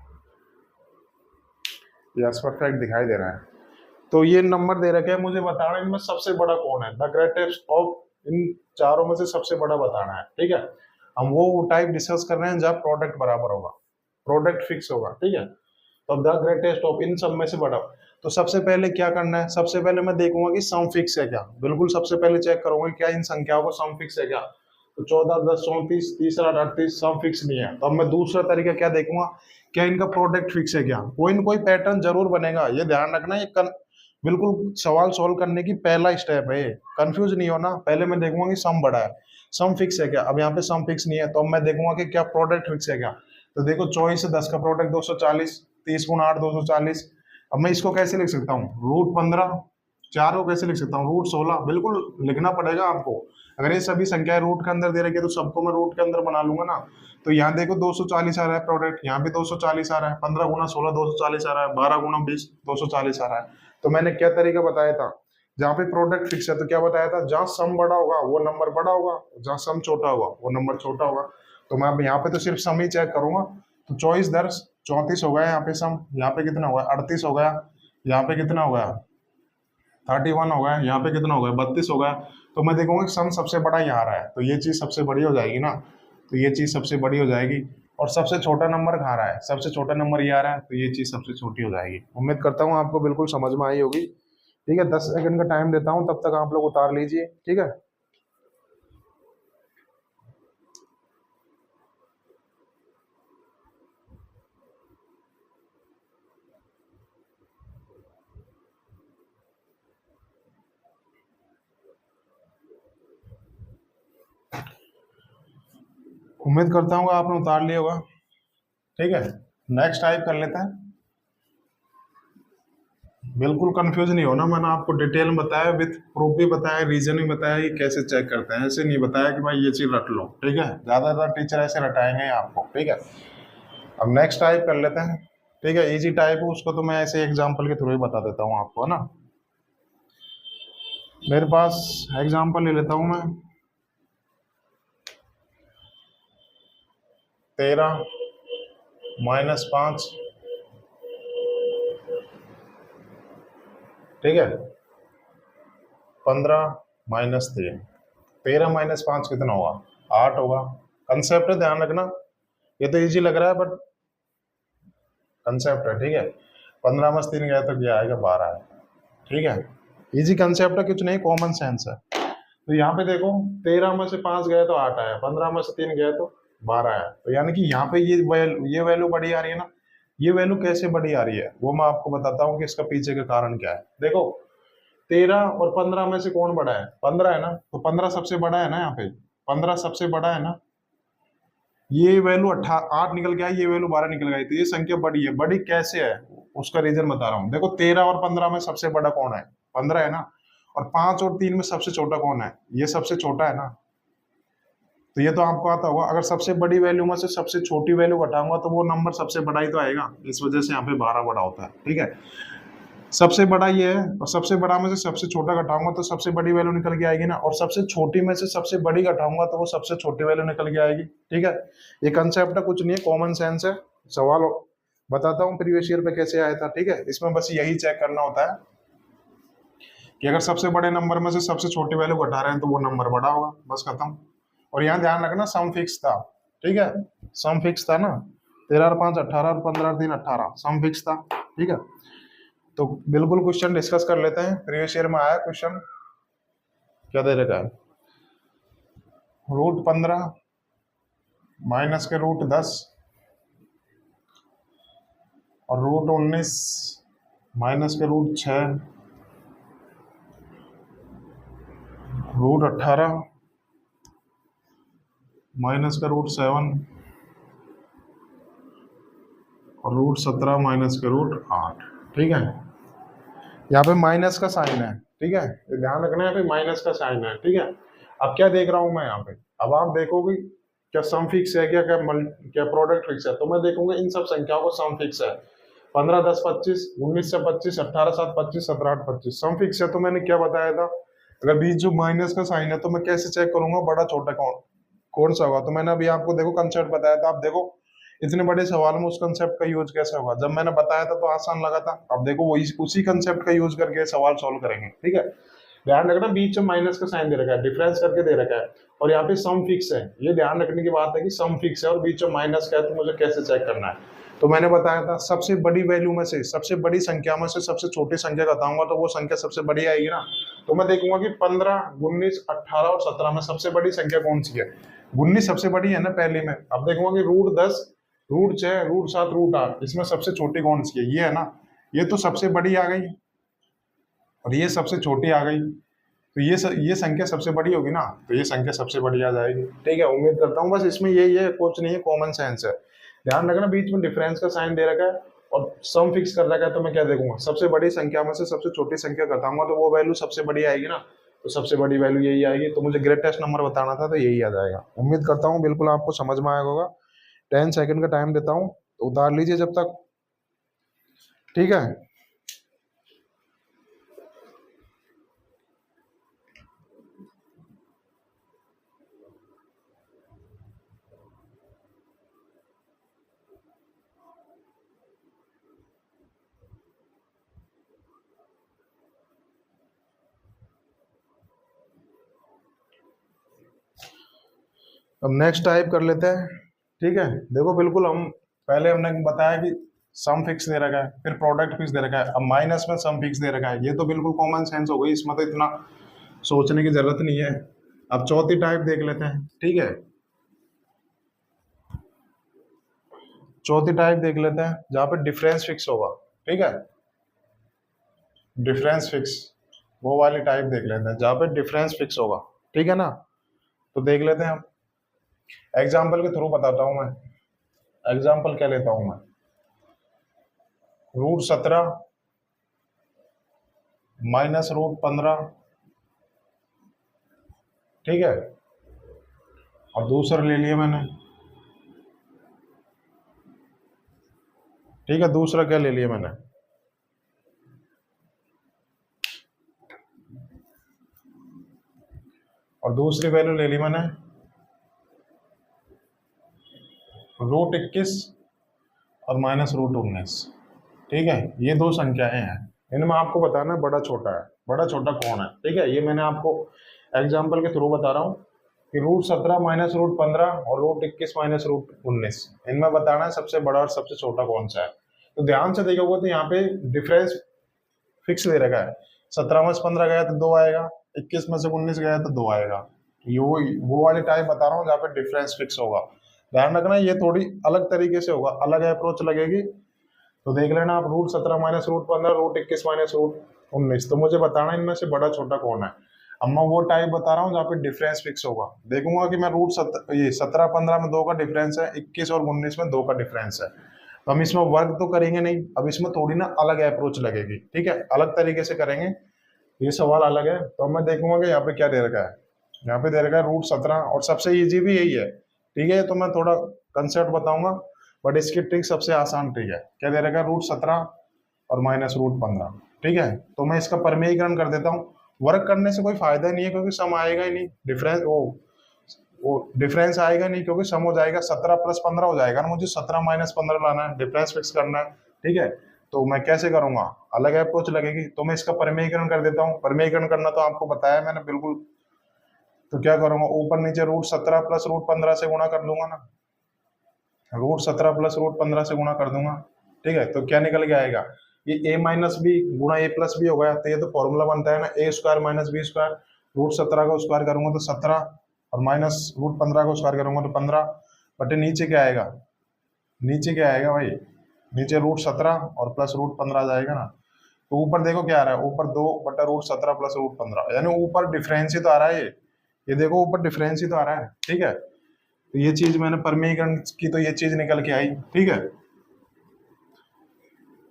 यस परफेक्ट दिखाई दे रहा है। तो ये नंबर दे रखे हैं, मुझे बताना इनमें सबसे बड़ा कौन है, द ग्रेटेस्ट ऑफ, इन चारों में से सबसे बड़ा बताना है। ठीक है, हम वो टाइप डिस्कस कर रहे हैं जब प्रोडक्ट बराबर होगा, प्रोडक्ट फिक्स होगा। ठीक है, तो द ग्रेटेस्ट ऑफ, इन सब में से बड़ा। तो सबसे पहले क्या करना है, सबसे पहले मैं देखूंगा कि सम फिक्स है क्या, बिल्कुल सबसे पहले चेक करूंगा क्या इन संख्याओं को सम फिक्स है क्या। तो 14, 10, 34, 30, 38 सम फिक्स नहीं है, तो अब मैं दूसरा तरीका क्या देखूंगा, क्या इनका प्रोडक्ट फिक्स है क्या। कोई न कोई पैटर्न जरूर बनेगा, ये ध्यान रखना, ये बिल्कुल सवाल सॉल्व करने की पहला स्टेप है, कंफ्यूज नहीं होना। पहले मैं देखूंगा कि सम बड़ा है, सम फिक्स है क्या। अब यहाँ पे सम फिक्स नहीं है, तो अब मैं देखूंगा कि क्या प्रोडक्ट फिक्स है क्या। तो देखो 24 से 10 का प्रोडक्ट 240, 30 गुना 8 240। अब मैं इसको कैसे लिख सकता हूँ, रूट 15, 4 को कैसे लिख सकता हूँ, रूट 16, बिल्कुल लिखना पड़ेगा आपको। अगर ये सभी संख्याएं रूट के अंदर दे रखी है तो सबको मैं रूट के अंदर बना लूंगा ना। तो यहाँ देखो 240 आ रहा है प्रोडक्ट, यहाँ भी 240 आ रहा है, 15 गुना 16 240 आ रहा है, 12 गुना 20 240 आ रहा है। तो मैंने क्या तरीका बताया था, जहाँ पे प्रोडक्ट फिक्स है तो क्या बताया था, जहाँ सम बड़ा होगा वो नंबर बड़ा होगा, जहाँ सम छोटा होगा वो नंबर छोटा होगा। तो मैं अब यहाँ पे तो सिर्फ सम ही चेक करूंगा। तो 24 10 34 हो गया, यहाँ पे सम, यहाँ पे कितना हो गया 38 हो गया, यहाँ पे कितना हो गया 31 हो गया, यहाँ पे कितना हो गया 32 हो गया। तो मैं देखूंगा सम सबसे बड़ा यहाँ आ रहा है, तो ये चीज सबसे बड़ी हो जाएगी ना, तो ये चीज सबसे बड़ी हो जाएगी। और सबसे छोटा नंबर कहाँ रहा है, सबसे छोटा नंबर ये आ रहा है, तो ये चीज सबसे छोटी हो जाएगी। उम्मीद करता हूँ आपको बिल्कुल समझ में आई होगी। ठीक है, 10 सेकंड का टाइम देता हूँ, तब तक आप लोग उतार लीजिए। ठीक है, उम्मीद करता हूँ आपने उतार लिया होगा। ठीक है, नेक्स्ट टाइप कर लेते हैं। बिल्कुल कंफ्यूज नहीं होना, मैंने आपको डिटेल में बताया, विथ प्रूफ भी बताया, रीजन भी बताया कि कैसे चेक करते हैं। ऐसे नहीं बताया कि भाई ये चीज रट लो। ठीक है, ज्यादातर टीचर ऐसे रटाएंगे आपको। ठीक है, अब नेक्स्ट टाइप कर लेते हैं। ठीक है, इजी टाइप है उसको तो मैं ऐसे एग्जांपल के थ्रू ही बता देता हूँ आपको, है ना। मेरे पास एग्जांपल ले लेता हूँ मैं, 13 - 5, ठीक है, 15 - 3, 13 - 5 कितना होगा, 8 होगा। कंसेप्ट है, ध्यान रखना, ये तो इजी लग रहा है बट कंसेप्ट है। ठीक है, 15 में से 3 गया तो क्या आएगा, 12 है। ठीक है, इजी कंसेप्ट है, कुछ नहीं, कॉमन सेंस है। तो यहाँ पे देखो 13 में से 5 गए तो 8 आया, 15 में से 3 गए तो 12 आया। तो यानी कि यहाँ पे ये वैल्यू बड़ी आ रही है ना। ये वैल्यू कैसे बड़ी आ रही है वो मैं आपको बताता हूँ कि इसका पीछे का कारण क्या है। देखो 13 और 15 में से कौन बड़ा है, 15 है ना, तो 15 सबसे बड़ा है ना, यहाँ पे 15 सबसे बड़ा है ना। ये वैल्यू 8 निकल गया, ये वैल्यू 12 निकल गई, तो ये संख्या बड़ी है। बड़ी कैसे है उसका रीजन बता रहा हूँ। देखो 13 और 15 में सबसे बड़ा कौन है, 15 है ना। और 5 और 3 में सबसे छोटा कौन है, ये सबसे छोटा है ना। तो ये तो आपको आता होगा, अगर सबसे बड़ी वैल्यू में से सबसे छोटी वैल्यू घटाऊंगा तो वो नंबर सबसे बड़ा ही तो आएगा, इस वजह से यहाँ पे 12 बड़ा होता है। ठीक है, सबसे बड़ा ये है, और सबसे बड़ा में से सबसे छोटा घटाऊंगा तो सबसे बड़ी वैल्यू निकल के आएगी ना, और सबसे छोटी में से सबसे बड़ी घटाऊंगा तो वो सबसे छोटी वैल्यू निकल के आएगी। ठीक है, ये कंसेप्ट है, कुछ नहीं है, कॉमन सेंस है। सवाल बताता हूँ प्रीवियस ईयर पे कैसे आया था। ठीक है, इसमें बस यही चेक करना होता है कि अगर सबसे बड़े नंबर में से सबसे छोटी वैल्यू घटा रहे हैं तो वो नंबर बड़ा होगा, बस खत्म। और यहाँ ध्यान रखना सम फिक्स था। ठीक है, सम फिक्स था ना, 13 और 5 18 और 15 और 3 18, सम फिक्स था। ठीक है, तो बिल्कुल क्वेश्चन डिस्कस कर लेते हैं। प्रीवियस ईयर में आया क्वेश्चन, क्या दे रखा है, √15 माइनस के √10 और √19 माइनस के √6 √18 माइनस का √7 और √17 माइनस के √8। ठीक है, यहाँ पे माइनस का साइन है। ठीक है, ध्यान रखना है, यहाँ पे माइनस का साइन है। ठीक है, अब क्या देख रहा हूं मैं यहाँ पे, अब आप देखोगे क्या सम फिक्स है, क्या क्या क्या प्रोडक्ट फिक्स है, तो मैं देखूंगा इन सब संख्याओं को सम फिक्स है। 15 10 25, 19 से 25, 18 7 25, 17 8 25 सम फिक्स है। तो मैंने क्या बताया था, अगर बीच जो माइनस का साइन है तो मैं कैसे चेक करूंगा बड़ा छोटा कौन सा होगा। तो मैंने अभी आपको देखो कंसेप्ट बताया था, आप देखो इतने बड़े सवाल में उस कंसेप्ट का यूज कैसे होगा। जब मैंने बताया था तो आसान लगा था, अब देखो वही उसी कंसेप्ट का यूज करके सवाल सॉल्व करेंगे। ठीक है, ध्यान रखना बीच में माइनस का साइन दे रखा है, डिफरेंस करके दे रखा है, और यहाँ पे सम फिक्स है। ये ध्यान रखने की बात है कि सम फिक्स है और बीच में माइनस का है, तो मुझे कैसे चेक करना है। तो मैंने बताया था सबसे बड़ी वैल्यू में से, सबसे बड़ी संख्या में से सबसे छोटी संख्या घटाऊंगा तो वो संख्या सबसे बड़ी आएगी ना। तो मैं देखूंगा कि 15 19 18 और 17 में सबसे बड़ी संख्या कौन सी है। 19 सबसे बड़ी है ना पहली में। अब देखूंगा कि √10 √6 √7 √8 इसमें सबसे छोटी कौन सी है, ये है ना। ये तो सबसे बड़ी आ गई और ये सबसे छोटी आ गई, तो ये संख्या सबसे बड़ी होगी ना, तो ये संख्या सबसे बड़ी आ जाएगी। ठीक है, उम्मीद करता हूँ बस इसमें यही है, कुछ नहीं है, कॉमन सेंस है। ध्यान रखना बीच में डिफरेंस का साइन दे रखा है और सम फिक्स कर रखा है, तो मैं क्या देखूंगा सबसे बड़ी संख्या में से सबसे छोटी संख्या घटाऊंगा तो वो वैल्यू सबसे बड़ी आएगी ना, तो सबसे बड़ी वैल्यू यही आएगी। तो मुझे ग्रेटेस्ट नंबर बताना था तो यही आ जाएगा। उम्मीद करता हूँ बिल्कुल आपको समझ में आया होगा। 10 सेकंड का टाइम देता हूँ, तो उतार लीजिए जब तक। ठीक है, अब नेक्स्ट टाइप कर लेते हैं। ठीक है, देखो बिल्कुल हम पहले हमने बताया कि सम फिक्स दे रखा है, फिर प्रोडक्ट फिक्स दे रखा है, अब माइनस में सम फिक्स दे रखा है। ये तो बिल्कुल कॉमन सेंस हो गई, इसमें तो इतना सोचने की जरूरत नहीं है। अब चौथी टाइप देख लेते हैं। ठीक है, चौथी टाइप देख लेते हैं जहाँ पे डिफरेंस फिक्स होगा। ठीक है, डिफरेंस फिक्स, वो वाली टाइप देख लेते हैं जहाँ पे डिफरेंस फिक्स होगा। ठीक है ना, तो देख लेते हैं हम। एग्जाम्पल के थ्रू बताता हूँ मैं। एग्जाम्पल क्या लेता हूँ मैं, √17 माइनस √15। ठीक है, और दूसरा ले लिया मैंने। ठीक है, दूसरा क्या ले लिया मैंने, और दूसरी वैल्यू ले ली मैंने √21 और माइनस √19। ठीक है, ये दो संख्याएं हैं, इनमें आपको बताना है बड़ा छोटा है, बड़ा छोटा कौन है। ठीक है, ये मैंने आपको एग्जाम्पल के थ्रू बता रहा हूँ कि √17 माइनस √15 और √21 माइनस √19, इनमें बताना है सबसे बड़ा और सबसे छोटा कौन सा है। तो ध्यान से देखोगे तो यहाँ पे डिफरेंस फिक्स दे रखा है। 17 में से 15 गया तो 2 आएगा, 21 में से 19 गया तो 2 आएगा। ये वो वाली टाइप बता रहा हूँ जहाँ पे डिफरेंस फिक्स होगा। ध्यान रखना ये थोड़ी अलग तरीके से होगा, अलग अप्रोच लगेगी। तो देख लेना आप, √17 माइनस √15 √21 माइनस √19, तो मुझे बताना इनमें से बड़ा छोटा कौन है। अब मैं वो टाइप बता रहा हूँ जहाँ पे डिफरेंस फिक्स होगा। देखूंगा कि मैं ये 17 15 में 2 का डिफरेंस है, 21 और 19 में 2 का डिफरेंस है, तो हम इसमें वर्क तो करेंगे नहीं। अब इसमें थोड़ी ना अलग अप्रोच लगेगी। ठीक है, अलग तरीके से करेंगे, ये सवाल अलग है। तो मैं देखूंगा कि यहाँ पे क्या दे रखा है, यहाँ पे दे रखा है √17 और सबसे इजी भी यही है। ठीक है, तो मैं थोड़ा कंसेप्ट बताऊंगा, बट इसकी ट्रिक सबसे आसान ट्रिक है। क्या दे रखा है, √17 और माइनस √15। ठीक है, तो मैं इसका परमेयीकरण कर देता हूँ। वर्क करने से कोई फायदा नहीं है क्योंकि सम आएगा ही नहीं, डिफरेंस वो डिफरेंस आएगा नहीं क्योंकि सम हो जाएगा, 17 + 15 हो जाएगा ना, मुझे 17 - 15 लाना है, डिफरेंस फिक्स करना है। ठीक है, तो मैं कैसे करूंगा, अलग अप्रोच लगेगी, तो मैं इसका परमेयीकरण कर देता हूँ। परमेयीकरण करना तो आपको बताया मैंने बिल्कुल। तो क्या करूंगा, ऊपर नीचे √17 + √15 से गुणा कर दूंगा ना, √17 + √15 से गुणा कर दूंगा। ठीक है, तो क्या निकल के आएगा, ये a - b गुणा a + b हो गया। तो ये तो फॉर्मूला बनता है ना, a² - b², √17 का स्क्वायर करूंगा तो 17, और माइनस √15 का स्क्वायर करूंगा तो 15, बटे नीचे क्या आएगा, नीचे क्या आएगा भाई, नीचे √17 और प्लस √15 आ जाएगा ना। तो ऊपर देखो क्या आ रहा है, ऊपर 2/√17 + √15, यानी ऊपर डिफरेंस ही तो आ रहा है ये देखो ऊपर डिफरेंस ही तो आ रहा है। ठीक है, तो ये चीज मैंने परमेयीकरण की, तो ये चीज निकल के आई। ठीक है,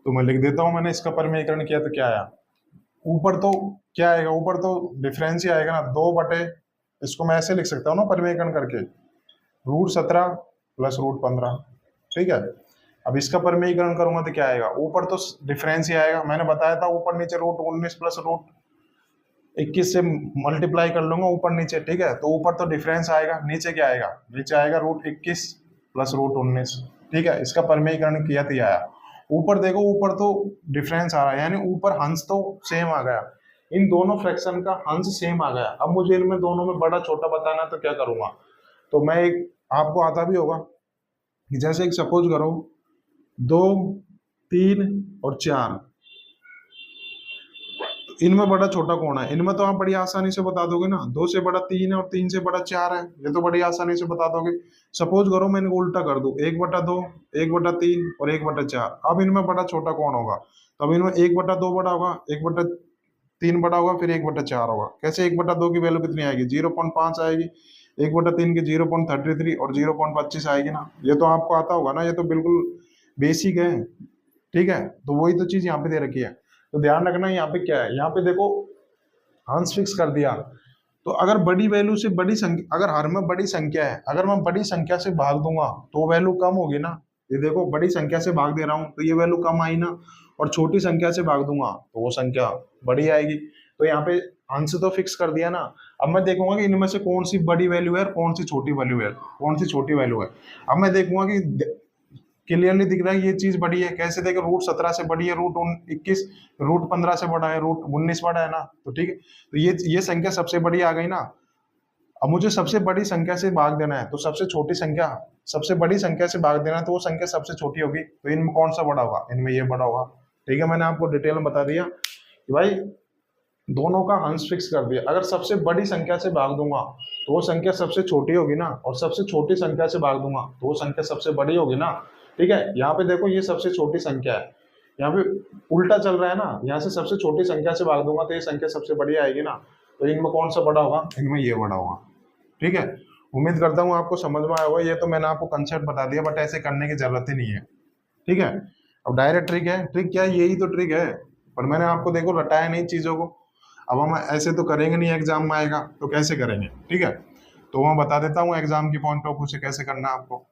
तो मैं लिख देता हूं, मैंने इसका परमेयीकरण किया तो क्या आया, ऊपर तो क्या आएगा, ऊपर तो डिफरेंस ही आएगा ना, 2 बटे, इसको मैं ऐसे लिख सकता हूँ ना परमेयीकरण करके, √17 + √15। ठीक है, अब इसका परमेयीकरण करूंगा तो क्या आएगा, ऊपर तो डिफरेंस ही आएगा, मैंने बताया था ऊपर नीचे √19 + √21 से मल्टीप्लाई कर लूंगा ऊपर नीचे। ठीक है, तो ऊपर तो डिफरेंस आएगा, नीचे क्या आएगा, नीचे आएगा √21 + √19। ठीक है, इसका परमेयीकरण किया तो आया। ऊपर देखो, ऊपर तो डिफरेंस आ रहा है, यानी ऊपर हंस तो सेम आ गया, इन दोनों फ्रैक्शन का हंस सेम आ गया। अब मुझे इनमें दोनों में बड़ा छोटा बताना, तो क्या करूंगा, तो मैं एक, आपको आता भी होगा कि जैसे एक सपोज करो 2, 3 और 4, इनमें बड़ा छोटा कौन है, इनमें तो आप बड़ी आसानी से बता दोगे ना, 2 से बड़ा 3 है और 3 से बड़ा 4 है, ये तो बड़ी आसानी से बता दोगे। सपोज करो मैं इनको उल्टा कर दूं, 1/2, 1/3 और 1/4, अब इनमें बड़ा छोटा कौन होगा, तो अब इनमें 1/2 बड़ा होगा, 1/3 बड़ा होगा, फिर 1/4 होगा। कैसे, 1/2 की वैल्यू कितनी आएगी, 0.5 आएगी, 1/3 की 0.33 और 0.25 आएगी ना, ये तो आपको आता होगा ना, ये तो बिल्कुल बेसिक है। ठीक है, तो वही तो चीज यहाँ पे दे रखी है, तो ध्यान रखना यहाँ पे क्या है, यहाँ पे देखो हंस फिक्स कर दिया। तो अगर बड़ी वैल्यू से बड़ी संख्या, अगर हर में बड़ी संख्या है, अगर मैं बड़ी संख्या से भाग दूंगा तो वैल्यू कम होगी ना, ये देखो बड़ी संख्या से भाग दे रहा हूं तो ये वैल्यू कम आई ना, और छोटी संख्या से भाग दूंगा तो वो संख्या बड़ी आएगी। तो यहाँ पे अंश तो फिक्स कर दिया ना। अब मैं देखूंगा कि इनमें से कौन सी बड़ी वैल्यू है और कौन सी छोटी वैल्यू है, कौन सी छोटी वैल्यू है। अब मैं देखूंगा कि क्लियरली दिख रहा है ये चीज बड़ी है, कैसे देखे, √17 से बड़ी है, √21, √15 से बड़ा है, √19 बड़ा है ना, तो ठीक है, तो ये संख्या सबसे बड़ी आ गई ना। अब मुझे सबसे बड़ी संख्या से भाग देना है, तो सबसे छोटी संख्या, सबसे बड़ी संख्या से भाग देना है, तो वो संख्या सबसे छोटी होगी, तो इनमें कौन सा बड़ा होगा, इनमें ये बड़ा होगा। ठीक है, मैंने आपको डिटेल में बता दिया कि भाई दोनों का हंस फिक्स कर दिया। अगर सबसे बड़ी संख्या से भाग दूंगा तो वो संख्या सबसे छोटी होगी ना, और सबसे छोटी संख्या से भाग दूंगा तो वो संख्या सबसे बड़ी होगी ना। ठीक है, यहाँ पे देखो ये सबसे छोटी संख्या है, यहाँ पे उल्टा चल रहा है ना, यहाँ से सबसे छोटी संख्या से भाग दूंगा तो ये संख्या सबसे बड़ी आएगी ना, तो इनमें कौन सा बड़ा होगा, इनमें ये बड़ा होगा। ठीक है, उम्मीद करता हूँ आपको समझ में आया होगा, ये तो मैंने आपको कंसेप्ट बता दिया, बट ऐसे करने की जरूरत ही नहीं है। ठीक है, अब डायरेक्ट ट्रिक है, ट्रिक क्या है, यही तो ट्रिक है, पर मैंने आपको देखो रटाया नहीं चीजों को। अब हम ऐसे तो करेंगे नहीं, एग्जाम में आएगा तो कैसे करेंगे। ठीक है, तो मैं बता देता हूँ एग्जाम की पॉइंट ऑफ व्यू से कैसे करना है आपको।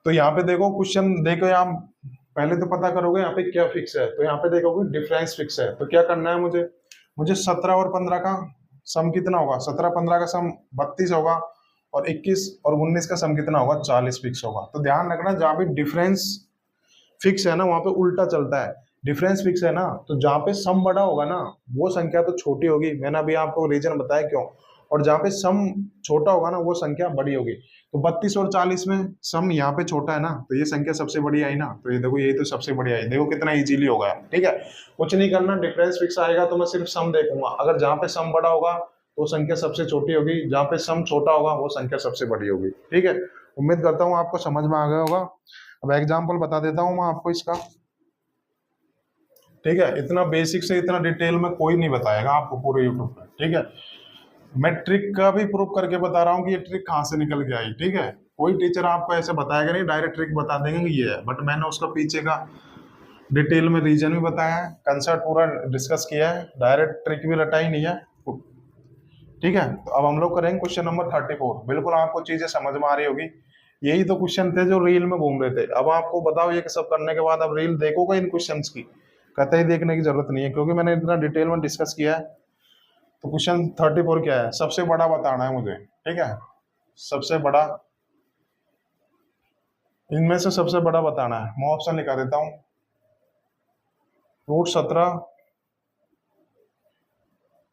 तो यहाँ पे देखो क्वेश्चन देखो, यहाँ पहले तो पता करोगे यहाँ पे क्या फिक्स है, तो यहाँ पे देखोगे डिफरेंस फिक्स है, तो क्या करना है मुझे 17 और 15 का सम कितना होगा, 17 15 का सम 32 होगा, और 21 और 19 का सम कितना होगा, 40 फिक्स होगा। तो ध्यान रखना, जहाँ पे डिफरेंस फिक्स है ना वहां पे उल्टा चलता है, डिफरेंस फिक्स है ना, तो जहाँ पे सम बड़ा होगा ना वो संख्या तो छोटी होगी, मैंने अभी आपको रीजन बताया क्यों, और जहाँ पे सम छोटा होगा ना वो संख्या बड़ी होगी। तो 32 और 40 में सम यहाँ पे छोटा है ना, तो ये संख्या सबसे बड़ी आई ना, तो ये देखो यही तो सबसे बड़ी आई, देखो कितना इजीली हो गया। ठीक है, कुछ नहीं करना, डिफरेंस फिक्स आएगा तो मैं सिर्फ सम देखूंगा, अगर जहाँ पे सम बड़ा होगा तो संख्या सबसे छोटी होगी, जहाँ पे सम छोटा होगा वो संख्या सबसे बड़ी होगी। ठीक है, उम्मीद करता हूँ आपको समझ में आ गया होगा। अब एग्जाम्पल बता देता हूँ मैं आपको इसका। ठीक है, इतना बेसिक से इतना डिटेल में कोई नहीं बताएगा आपको पूरे यूट्यूब पे। ठीक है, मैं ट्रिक का भी प्रूफ करके बता रहा हूँ कि ये ट्रिक कहाँ से निकल के आई। ठीक है, कोई टीचर आपको ऐसे बताएगा नहीं, डायरेक्ट ट्रिक बता देंगे कि ये है, बट मैंने उसका पीछे का डिटेल में रीजन भी बताया है, कंसेप्ट पूरा डिस्कस किया है, डायरेक्ट ट्रिक भी रटा ही नहीं है। ठीक है, तो अब हम लोग करेंगे क्वेश्चन नंबर 34। बिल्कुल आपको चीजें समझ में आ रही होगी, यही तो क्वेश्चन थे जो रील में घूम रहे थे। अब आपको बताओ ये सब करने के बाद अब रील देखोगे इन क्वेश्चंस की, कतई देखने की जरूरत नहीं है क्योंकि मैंने इतना डिटेल में डिस्कस किया है। तो क्वेश्चन 34 क्या है, सबसे बड़ा बताना है मुझे, ठीक है। सबसे बड़ा, इनमें से सबसे बड़ा बताना है। मैं ऑप्शन लिखा देता हूँ, √17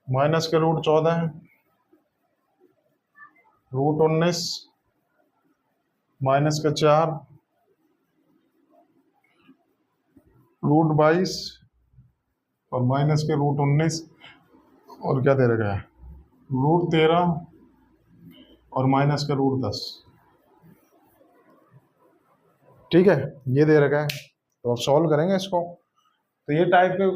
माइनस के √14, √19 माइनस के 4, √22 और माइनस के √19, और क्या दे रखा है, √13 और माइनस के √10। ठीक है, ये दे रखा है। तो अब सॉल्व करेंगे इसको। तो ये टाइप के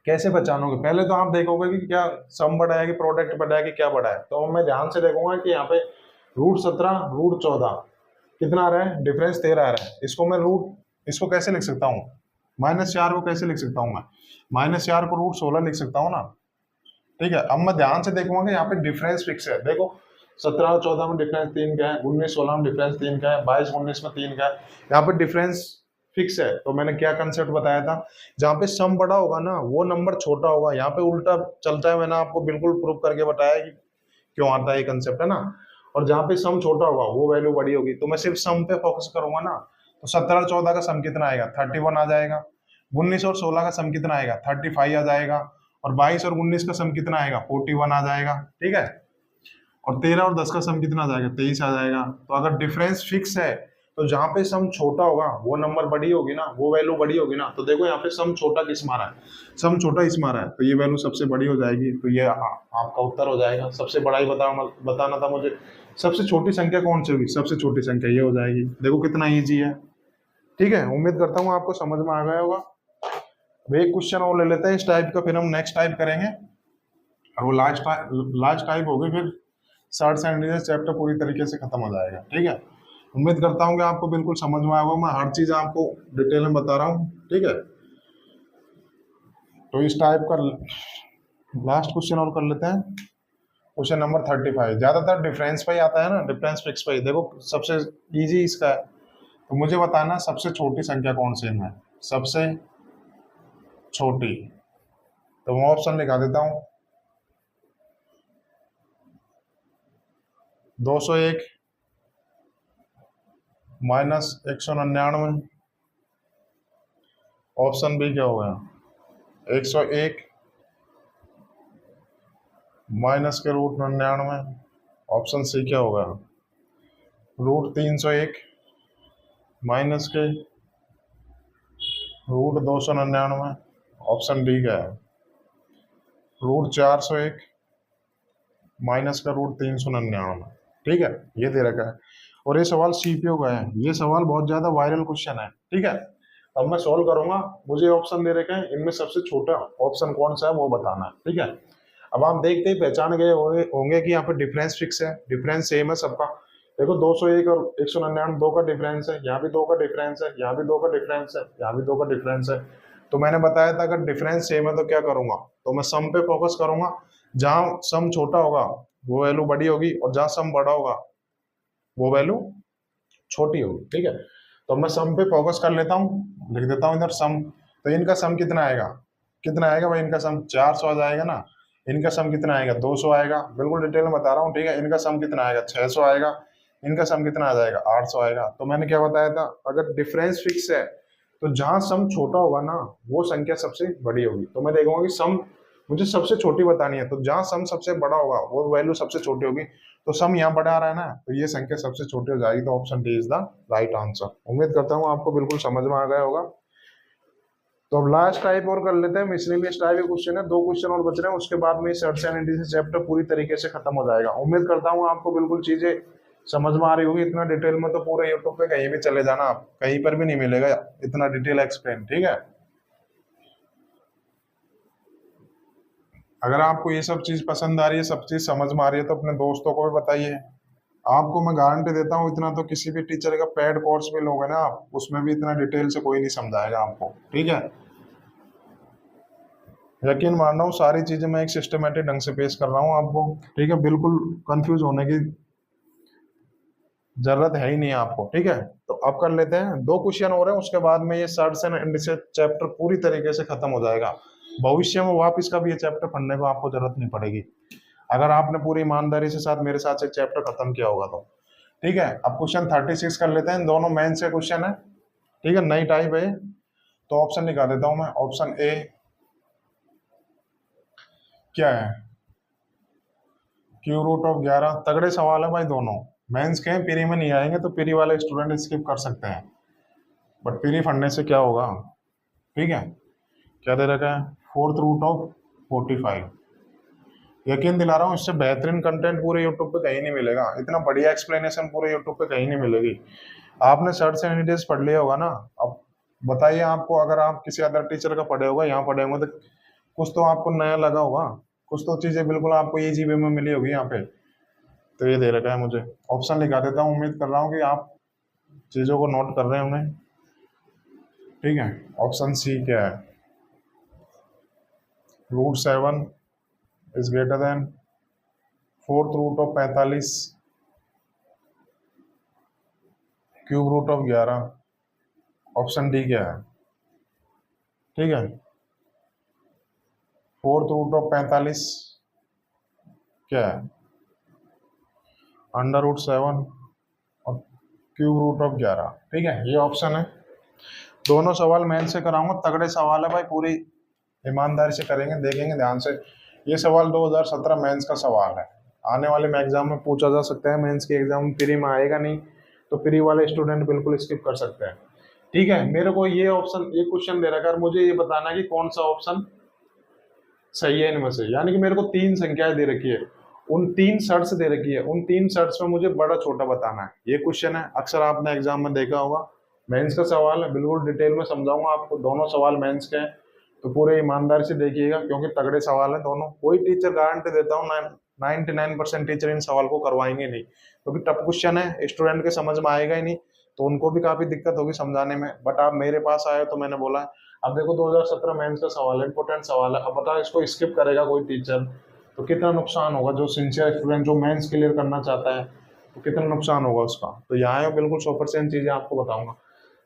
कैसे पहचानोगे, पहले तो आप देखोगे कि क्या सम बड़ा है कि प्रोडक्ट बड़ा है कि क्या बड़ा है। तो मैं ध्यान से देखूंगा कि यहाँ पे √17 √14 कितना आ रहा है, डिफरेंस 13 आ रहा है। इसको मैं इसको कैसे लिख सकता हूँ, -4 को कैसे लिख सकता हूँ मैं, -4 को √16 लिख सकता हूँ ना। ठीक है, अब मैं ध्यान से देखूंगा कि यहाँ पे डिफरेंस फिक्स है। देखो 17 और 14 में डिफरेंस 3 का है, 19 16 में डिफरेंस 3 का है, 22 19 में 3 का है। यहाँ पे डिफरेंस फिक्स है। तो मैंने क्या कंसेप्ट बताया था, जहाँ पे सम बड़ा होगा ना वो नंबर छोटा होगा। यहाँ पे उल्टा चलता है, मैंने आपको बिल्कुल प्रूव करके बताया कि क्यों आता है ये कंसेप्ट, है ना। और जहाँ पे सम छोटा होगा वो वैल्यू बड़ी होगी। तो मैं सिर्फ सम पे फोकस करूंगा ना। तो 17 और 14 का सम कितना आएगा, 31 आ जाएगा। 19 और 16 का सम कितना आएगा, 35 आ जाएगा। और 22 और 19 का सम कितना आएगा, 41 आ जाएगा। ठीक है, और 13 और 10 का सम कितना आ जाएगा, 23 आ जाएगा। तो अगर डिफरेंस फिक्स है तो जहां पे सम छोटा होगा वो नंबर बड़ी होगी ना, वो वैल्यू बड़ी होगी ना। तो देखो यहाँ पे सम छोटा किस मारा है, सम छोटा इस मारा है, तो ये वैल्यू सबसे बड़ी हो जाएगी। तो ये आपका उत्तर हो जाएगा। सबसे बड़ा ही बताना था मुझे। सबसे छोटी संख्या कौन सी होगी, सबसे छोटी संख्या ये हो जाएगी। देखो कितना ईजी है। ठीक है, उम्मीद करता हूँ आपको समझ में आ गया होगा। अब एक क्वेश्चन और ले लेते हैं इस टाइप का, फिर हम नेक्स्ट टाइप करेंगे। और वो लास्ट टाइप होगी, फिर शॉर्ट सेंटेंसेस चैप्टर पूरी तरीके से खत्म हो जाएगा। ठीक है, उम्मीद करता हूँ कि आपको बिल्कुल समझ में आएगा। मैं हर चीज आपको डिटेल में बता रहा हूँ। ठीक है, तो इस टाइप का लास्ट क्वेश्चन और कर लेते हैं। क्वेश्चन नंबर 35 ज्यादातर डिफरेंस पे ही आता है ना, डिफरेंस फिक्स पे ही। देखो सबसे इजी इसका है। तो मुझे बताना सबसे छोटी संख्या कौन सी है, सबसे छोटी। तो मैं ऑप्शन लिखा देता हूँ, 201 -199। ऑप्शन बी क्या होगा, 101 माइनस के √99। ऑप्शन सी क्या होगा, √301 माइनस के √299। ऑप्शन डी क्या है, √401 माइनस का √399। ठीक है, ये दे रखा है। और ये सवाल सीपीओ का है। ये सवाल बहुत ज्यादा वायरल क्वेश्चन है। ठीक है, अब मैं सॉल्व करूंगा। मुझे ऑप्शन दे रखे हैं, इनमें सबसे छोटा ऑप्शन कौन सा है वो बताना है। ठीक है, अब आप देखते ही पहचान गए होंगे कि यहाँ पे डिफरेंस फिक्स है, डिफरेंस सेम है सबका। देखो 201 और 199 दो का डिफरेंस है, यहाँ भी दो का डिफरेंस है, यहाँ भी दो का डिफरेंस है, यहाँ भी दो का डिफरेंस है। तो मैंने बताया था अगर डिफरेंस सेम है तो क्या करूंगा, तो मैं सम पे फोकस करूंगा। जहां सम छोटा होगा वो वैल्यू बड़ी होगी, और जहां सम बड़ा होगा वो वैल्यू छोटी होगी। ठीक है, तो मैं सम पे फोकस कर लेता हूँ, लिख देता हूँ इधर सम। तो इनका सम कितना आएगा, कितना आएगा भाई, इनका सम 400 आ जाएगा ना। इनका सम कितना आएगा, 200 आएगा। बिल्कुल डिटेल में बता रहा हूँ। ठीक है, इनका सम कितना आएगा, 600 आएगा। इनका सम कितना आ जाएगा, 800 आएगा। तो मैंने क्या बताया था, अगर डिफरेंस फिक्स है तो जहां सम छोटा होगा ना वो संख्या सबसे बड़ी होगी। तो मैं देखूंगा कि सम मुझे सबसे छोटी बतानी है, तो जहां सम सबसे बड़ा होगा वो वैल्यू सबसे छोटी होगी। तो सम यहाँ बड़ा आ रहा है ना, तो ये संख्या सबसे छोटी हो जाएगी। तो option D is the right answer. उम्मीद करता हूँ आपको बिल्कुल समझ में आ गया होगा। तो अब लास्ट टाइप और कर लेते हैं, मिसलेनियस टाइप के क्वेश्चन है। 2 क्वेश्चन और बच रहे हैं, उसके बाद में सर्च एंड एनालिसिस चैप्टर पूरी तरीके से खत्म हो जाएगा। उम्मीद करता हूँ आपको बिल्कुल चीजें समझ में आ रही होगी। इतना डिटेल में तो पूरे यूट्यूब पे कहीं भी चले जाना, आप कहीं पर भी नहीं मिलेगा इतना डिटेल एक्सप्लेन। ठीक है, अगर आपको ये सब चीज पसंद आ रही है, सब चीज समझ में आ रही है, तो अपने दोस्तों को भी बताइए। आपको मैं गारंटी देता हूँ इतना तो किसी भी टीचर का पेड कोर्स भी लोगे ना आप, उसमें भी इतना डिटेल से कोई नहीं समझाएगा आपको। ठीक है, यकीन मान रहा हूँ सारी चीजें मैं एक सिस्टमेटिक ढंग से पेश कर रहा हूँ आपको। ठीक है, बिल्कुल कंफ्यूज होने की जरूरत है ही नहीं है आपको, ठीक है। तो अब कर लेते हैं, 2 क्वेश्चन हो रहे हैं, उसके बाद में ये सर्ट्स एंड इंडिसेस चैप्टर पूरी तरीके से खत्म हो जाएगा। भविष्य में वापस का भी ये चैप्टर पढ़ने को आपको जरूरत नहीं पड़ेगी, अगर आपने पूरी ईमानदारी से साथ मेरे साथ से चैप्टर खत्म किया होगा तो। ठीक है, अब क्वेश्चन 36 कर लेते हैं, दोनों मेंस के क्वेश्चन है, ठीक है, नई टाइप है। तो ऑप्शन निकाल देता हूं मैं। ऑप्शन ए क्या है, क्यू रूट ऑफ 11। तगड़े सवाल है भाई दोनों, मेंस के हैं, प्री में नहीं आएंगे तो प्री वाले स्टूडेंट स्किप कर सकते हैं, बट प्री पढ़ने से क्या होगा। ठीक है, क्या दे रखा है, फोर्थ रूट ऑफ 45। यकीन दिला रहा हूँ, इससे बेहतरीन कंटेंट पूरे यूट्यूब पे कहीं नहीं मिलेगा, इतना बढ़िया एक्सप्लेनेशन पूरे यूट्यूब पे कहीं नहीं मिलेगी। आपने सर्च एंड डिटेल्स पढ़ लिया होगा ना। अब बताइए आपको, अगर आप किसी अदर टीचर का पढ़े होगा, यहाँ पढ़े होंगे, तो कुछ तो आपको नया लगा होगा, कुछ तो चीजें बिल्कुल आपको इजी वे में मिली होगी यहाँ पे। तो ये दे रखा है, मुझे ऑप्शन लिखा देता हूँ, उम्मीद कर रहा हूँ कि आप चीजों को नोट कर रहे होंगे। ठीक है, ऑप्शन सी क्या है, root 7 is greater than fourth root of 45 cube root of 11। Option D क्या है, ठीक है, फोर्थ रूट ऑफ 45 क्या है, अंडर रूट 7 और क्यूब रूट ऑफ 11। ठीक है, ये ऑप्शन है। दोनों सवाल मैं से कराऊंगा, तगड़े सवाल है भाई, पूरी ईमानदारी से करेंगे, देखेंगे ध्यान से। ये सवाल 2017 मेंस का सवाल है, आने वाले में एग्जाम में पूछा जा सकता है, मेंस के एग्जाम में प्री में आएगा नहीं, तो प्री वाले स्टूडेंट बिल्कुल स्किप कर सकते हैं। ठीक है, मेरे को ये ऑप्शन, ये क्वेश्चन दे रखा है, मुझे ये बताना है कि कौन सा ऑप्शन सही है इनमें से। यानी कि मेरे को 3 संख्याएं दे रखी है, उन 3 शर्ट्स दे रखी है, उन 3 शर्ट्स में मुझे बड़ा छोटा बताना है। ये क्वेश्चन है, अक्सर आपने एग्जाम में देखा होगा, मेंस का सवाल है, बिल्कुल डिटेल में समझाऊंगा आपको, दोनों सवाल मेंस के हैं, तो पूरे ईमानदारी से देखिएगा, क्योंकि तगड़े सवाल है दोनों। कोई टीचर गारंटी देता हूँ 99% टीचर इन सवाल को करवाएंगे नहीं, क्योंकि टफ क्वेश्चन है, स्टूडेंट के समझ में आएगा ही नहीं, तो उनको भी काफी दिक्कत होगी समझाने में। बट आप मेरे पास आए तो मैंने बोला, अब देखो 2017 मेंस का सवाल है, इंपॉर्टेंट सवाल है, अब बताओ इसको स्किप करेगा कोई टीचर तो कितना नुकसान होगा, जो सिंसियर स्टूडेंट जो मेंस क्लियर करना चाहता है तो कितना नुकसान होगा उसका। तो यहाँ बिल्कुल 100% चीजें आपको बताऊंगा।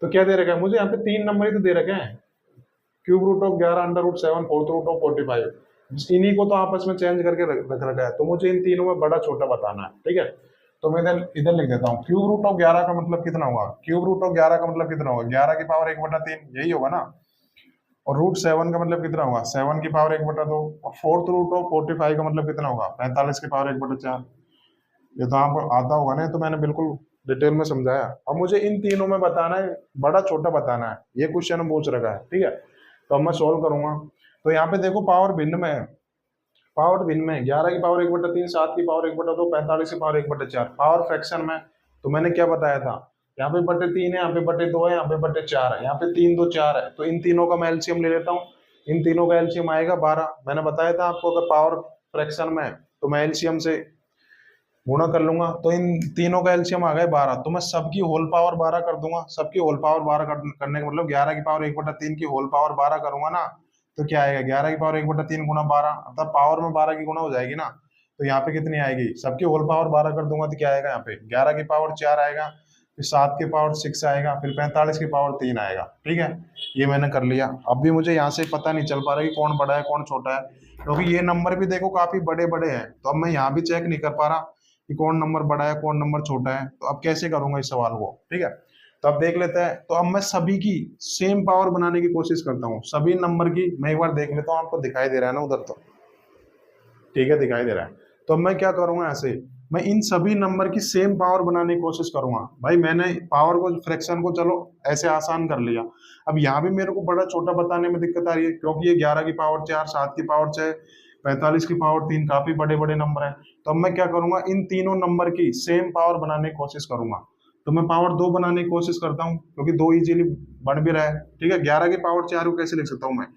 तो क्या दे रखा है मुझे यहाँ पे, 3 नंबर ही तो दे रखे हैं, cube root of 11, under root 7, fourth root of 45। इन्हीं को तो आपस में चेंज करके रख रखा है, तो मुझे इन तीनों में बड़ा छोटा बताना है। ठीक है, तो मैं इधर इधर लिख देता हूँ, क्यूब रूट ऑफ 11 का मतलब कितना होगा, क्यूब रूट ऑफ 11 का मतलब कितना होगा, 11 की पावर 1/3, यही होगा ना। और रूट 7 का मतलब कितना होगा, 7 की पावर 1/2। और फोर्थ रूट ऑफ 45 का मतलब कितना होगा, 45 की पावर 1/4। ये तो आपको आता होगा ना, तो मैंने बिल्कुल डिटेल में समझाया। अब मुझे इन तीनों में बताना है, बड़ा छोटा बताना है, ये क्वेश्चन पूछ रखा है। ठीक है, तो अब मैं सोल्व करूंगा। तो यहाँ पे देखो पावर भिन्न में है, पावर भिन्न में 11 की पावर 1/3, 7 की पावर 1/2, 45 की पावर 1/4। पावर फ्रैक्शन में तो मैंने क्या बताया था, यहाँ पे बटे 3 है, यहाँ पे बटे 2 है, यहाँ पे बटे 4 है, यहाँ पे 3 2 4 है, तो इन तीनों का मैं एलसीएम ले लेता हूँ। इन तीनों का एलसीएम आएगा 12। मैंने बताया था आपको, अगर पावर फ्रैक्शन में है तो मैं एलसीएम से गुणा कर लूंगा, तो इन तीनों का एलसीएम आ गए 12, तो मैं सबकी होल पावर 12 कर दूंगा। सबकी होल पावर 12 करने का मतलब 11 की पावर 1/3 की होल पावर 12 करूंगा ना, तो क्या आएगा, 11 की पावर 1/3 गुणा 12, अर्थात पावर में 12 की गुणा हो जाएगी ना। तो यहाँ पे कितनी आएगी, सबकी होल पावर 12 कर दूंगा तो क्या आएगा, यहाँ पे 11 की पावर 4 आएगा, फिर 7 की पावर 6 आएगा, फिर 45 की पावर 3 आएगा। ठीक है, ये मैंने कर लिया। अब भी मुझे यहाँ से पता नहीं चल पा रहा कि कौन बड़ा है कौन छोटा है, क्योंकि ये नंबर भी देखो काफी बड़े बड़े हैं, तो अब मैं यहाँ भी चेक नहीं कर पा रहा कि कौन नंबर बड़ा है कौन नंबर छोटा है। तो अब कैसे करूंगा इस सवाल को। ठीक है, तो अब देख लेते हैं। तो अब मैं सभी की सेम पावर बनाने की कोशिश करता हूँ, सभी नंबर की मैं एक बार देख लेता हूँ, आपको दिखाई दे रहा है ना उधर, तो ठीक है दिखाई दे रहा है। तो अब मैं क्या करूंगा, ऐसे मैं इन सभी नंबर की सेम पावर बनाने की कोशिश करूंगा। भाई मैंने पावर को, फ्रैक्शन को चलो ऐसे आसान कर लिया, अब यहाँ भी मेरे को बड़ा छोटा बताने में दिक्कत आ रही है, क्योंकि ये 11 की पावर 4, 7 की पावर 6, 45 की पावर 3 काफी बड़े बड़े नंबर है। तो अब मैं क्या करूंगा, इन तीनों नंबर की सेम पावर बनाने की कोशिश करूंगा। तो मैं पावर 2 बनाने की कोशिश करता हूँ, क्योंकि 2 इजीली बन भी रहा है। ठीक है, 11 की पावर 4 को कैसे लिख सकता हूँ मैं,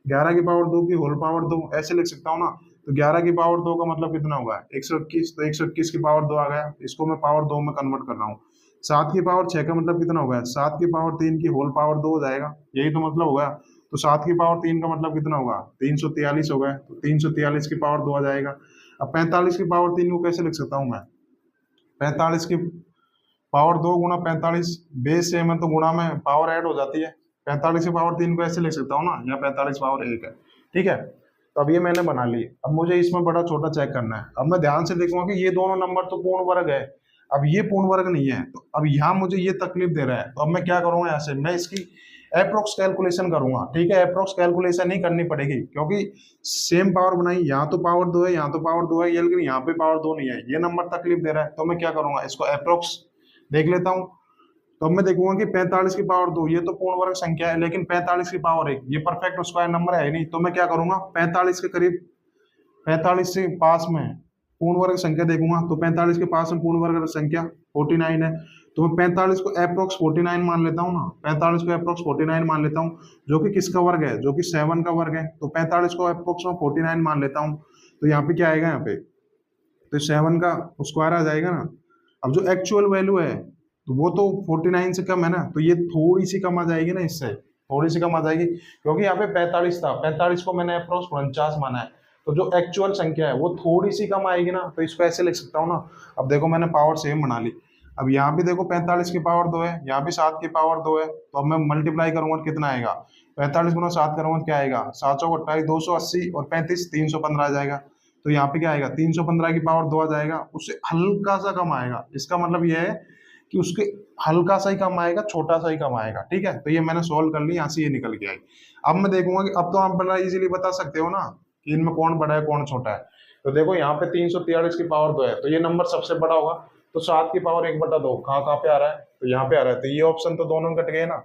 11 की पावर 2 की होल पावर 2 ऐसे लिख सकता हूँ ना। तो 11 की पावर 2 का मतलब कितना होगा, 121, तो 121 की पावर 2 आ गया, इसको मैं पावर 2 में कन्वर्ट कर रहा हूँ। 7 की पावर 6 का मतलब कितना होगा, 7 की पावर 3 की होल पावर 2 हो जाएगा, यही तो मतलब होगा। तो 7 की पावर 3 का मतलब कितना होगा, 343 हो गया, तो 343 की पावर 2 आ जाएगा। अब 45 की पावर 3 को कैसे लिख सकता हूँ मैं, 45 की पावर 2 गुणा 45, बेस सेम है तो गुणा में पावर ऐड हो जाती है। 45 की पावर 3 को ऐसे लिख सकता हूँ ना, या 45 पावर 1 है, ठीक है। तो अब ये मैंने बना ली। अब मुझे इसमें बड़ा छोटा चेक करना है। अब मैं ध्यान से देखूंगा कि ये दोनों नंबर तो पूर्ण वर्ग है, अब ये पूर्ण वर्ग नहीं है, तो अब यहाँ मुझे ये तकलीफ दे रहा है। तो अब मैं क्या करूंगा, यहाँ से मैं इसकी अप्रोक्स कैलकुलेशन करूंगा, ठीक है। अप्रोक्स कैलकुलेशन ही करनी पड़ेगी, क्योंकि सेम पावर बनाई, यहाँ तो पावर 2 है, यहाँ तो पावर 2 है, ये लेकिन यहाँ पे पावर 2 नहीं है, ये नंबर तकलीफ दे रहा है। तो मैं क्या करूंगा, इसको अप्रोक्स देख लेता हूँ। तो अब मैं देखूंगा कि 45 की पावर 2 ये तो पूर्ण वर्ग संख्या है, लेकिन 45 की पावर 1 ये परफेक्ट स्क्वायर नंबर है नहीं। तो मैं क्या करूंगा, 45 के करीब, 45 से पास में पूर्ण वर्ग संख्या देखूंगा। तो 45 के पास में पूर्ण वर्ग संख्या 49 है, तो मैं 45 को अप्रोक्स 49 मान लेता हूँ ना, 45 को अप्रोक्स 49 मान लेता हूँ, जो कि किसका वर्ग है, जो कि 7 का वर्ग है। तो 45 को अप्रोक्स में 49 मान लेता हूँ, तो यहाँ पे क्या आएगा, यहाँ पे तो 7 का स्क्वायर आ जाएगा ना। अब जो एक्चुअल वैल्यू है तो वो तो 49 से कम है ना, तो ये थोड़ी सी कम आ जाएगी ना, इससे थोड़ी सी कम आ जाएगी, क्योंकि यहाँ पे 45 था, 45 को मैंने अप्रोक्स 49 माना है, तो जो एक्चुअल संख्या है वो थोड़ी सी कम आएगी ना, तो इसको ऐसे लिख सकता हूँ ना। अब देखो मैंने पावर सेम बना ली। अब यहाँ भी देखो 45 की पावर 2 है, यहाँ भी 7 की पावर 2 है, तो अब मैं मल्टीप्लाई करूंगा कितना आएगा, 45 गुना 7 करूंगा क्या आएगा, 7 चौक 28, 280 और 35 315 आ जाएगा। तो यहाँ पे क्या आएगा, 315 की पावर 2 आ जाएगा, उससे हल्का सा कम आएगा। इसका मतलब ये है कि उसके हल्का सा ही कम आएगा, छोटा सा ही कम आएगा, ठीक है। तो ये मैंने सोल्व कर ली, यहाँ से ये निकल के आई। अब मैं देखूंगा कि अब तो आप बड़ा इजीली बता सकते हो ना कि इनमें कौन बड़ा है कौन छोटा है। तो देखो यहाँ पे 343 की पावर 2 है, तो ये नंबर सबसे बड़ा होगा। तो 7 की पावर 1/2 कहाँ पे आ रहा है, तो यहाँ पे आ रहा है, तो ये ऑप्शन तो दोनों कट गए ना,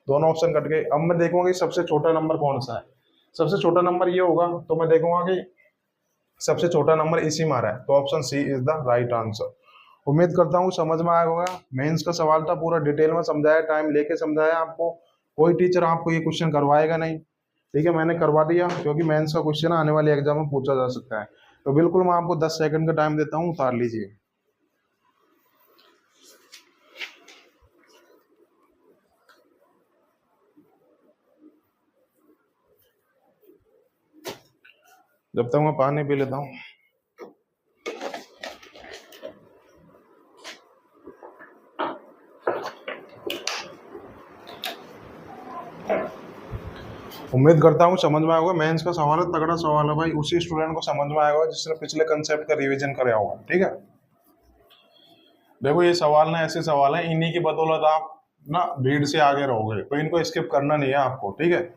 दोनों ऑप्शन कट गए। अब मैं देखूंगा कि सबसे छोटा नंबर कौन सा है, सबसे छोटा नंबर ये होगा। तो मैं देखूंगा कि सबसे छोटा नंबर इसी में आ रहा है, तो option C is the right answer. उम्मीद करता हूँ समझ में आया होगा। मेंस का सवाल था, पूरा डिटेल में समझाया, टाइम लेके समझाया आपको। कोई टीचर आपको ये क्वेश्चन करवाएगा नहीं, ठीक है, मैंने करवा दिया, क्योंकि मेंस का क्वेश्चन आने वाले एग्जाम में पूछा जा सकता है। तो बिल्कुल मैं आपको 10 सेकंड का टाइम देता हूँ, उतार लीजिए। जब तक मैं पानी पी लेता हूँ। उम्मीद करता हूँ समझ में आया होगा। मेंस का सवाल है, तगड़ा सवाल है भाई, उसी स्टूडेंट को समझ में आया होगा जिसने पिछले कंसेप्ट का रिवीजन कराया होगा, ठीक है। देखो ये सवाल ना ऐसे सवाल है, इन्हीं की बदौलत आप ना भीड़ से आगे रहोगे, तो इनको स्किप करना नहीं है आपको, ठीक है।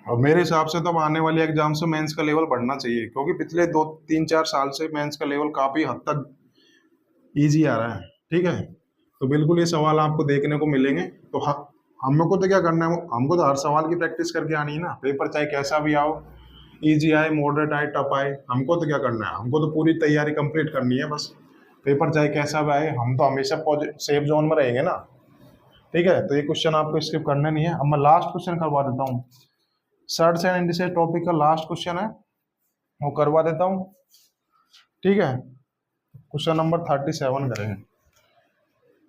और मेरे हिसाब से तो आने वाले एग्जाम से मेंस का लेवल बढ़ना चाहिए, क्योंकि पिछले 2 3 4 साल से मेंस का लेवल काफी हद तक इजी आ रहा है, ठीक है। तो बिल्कुल ये सवाल आपको देखने को मिलेंगे। तो हमको तो क्या करना है, हमको तो हर सवाल की प्रैक्टिस करके आनी है ना, पेपर चाहे कैसा भी आओ, इजी आए, मॉडरेट आए, टफ आए, हमको तो क्या करना है, हमको तो पूरी तैयारी कंप्लीट करनी है बस। पेपर चाहे कैसा भी आए, हम तो हमेशा सेफ जोन में रहेंगे ना, ठीक है। तो ये क्वेश्चन आपको स्किप करना नहीं है। अब मैं लास्ट क्वेश्चन करवा देता हूँ, सर्च एंड इंडिसेस टॉपिक का लास्ट क्वेश्चन है, वो करवा देता हूँ, ठीक है। क्वेश्चन नंबर 37 करेंगे,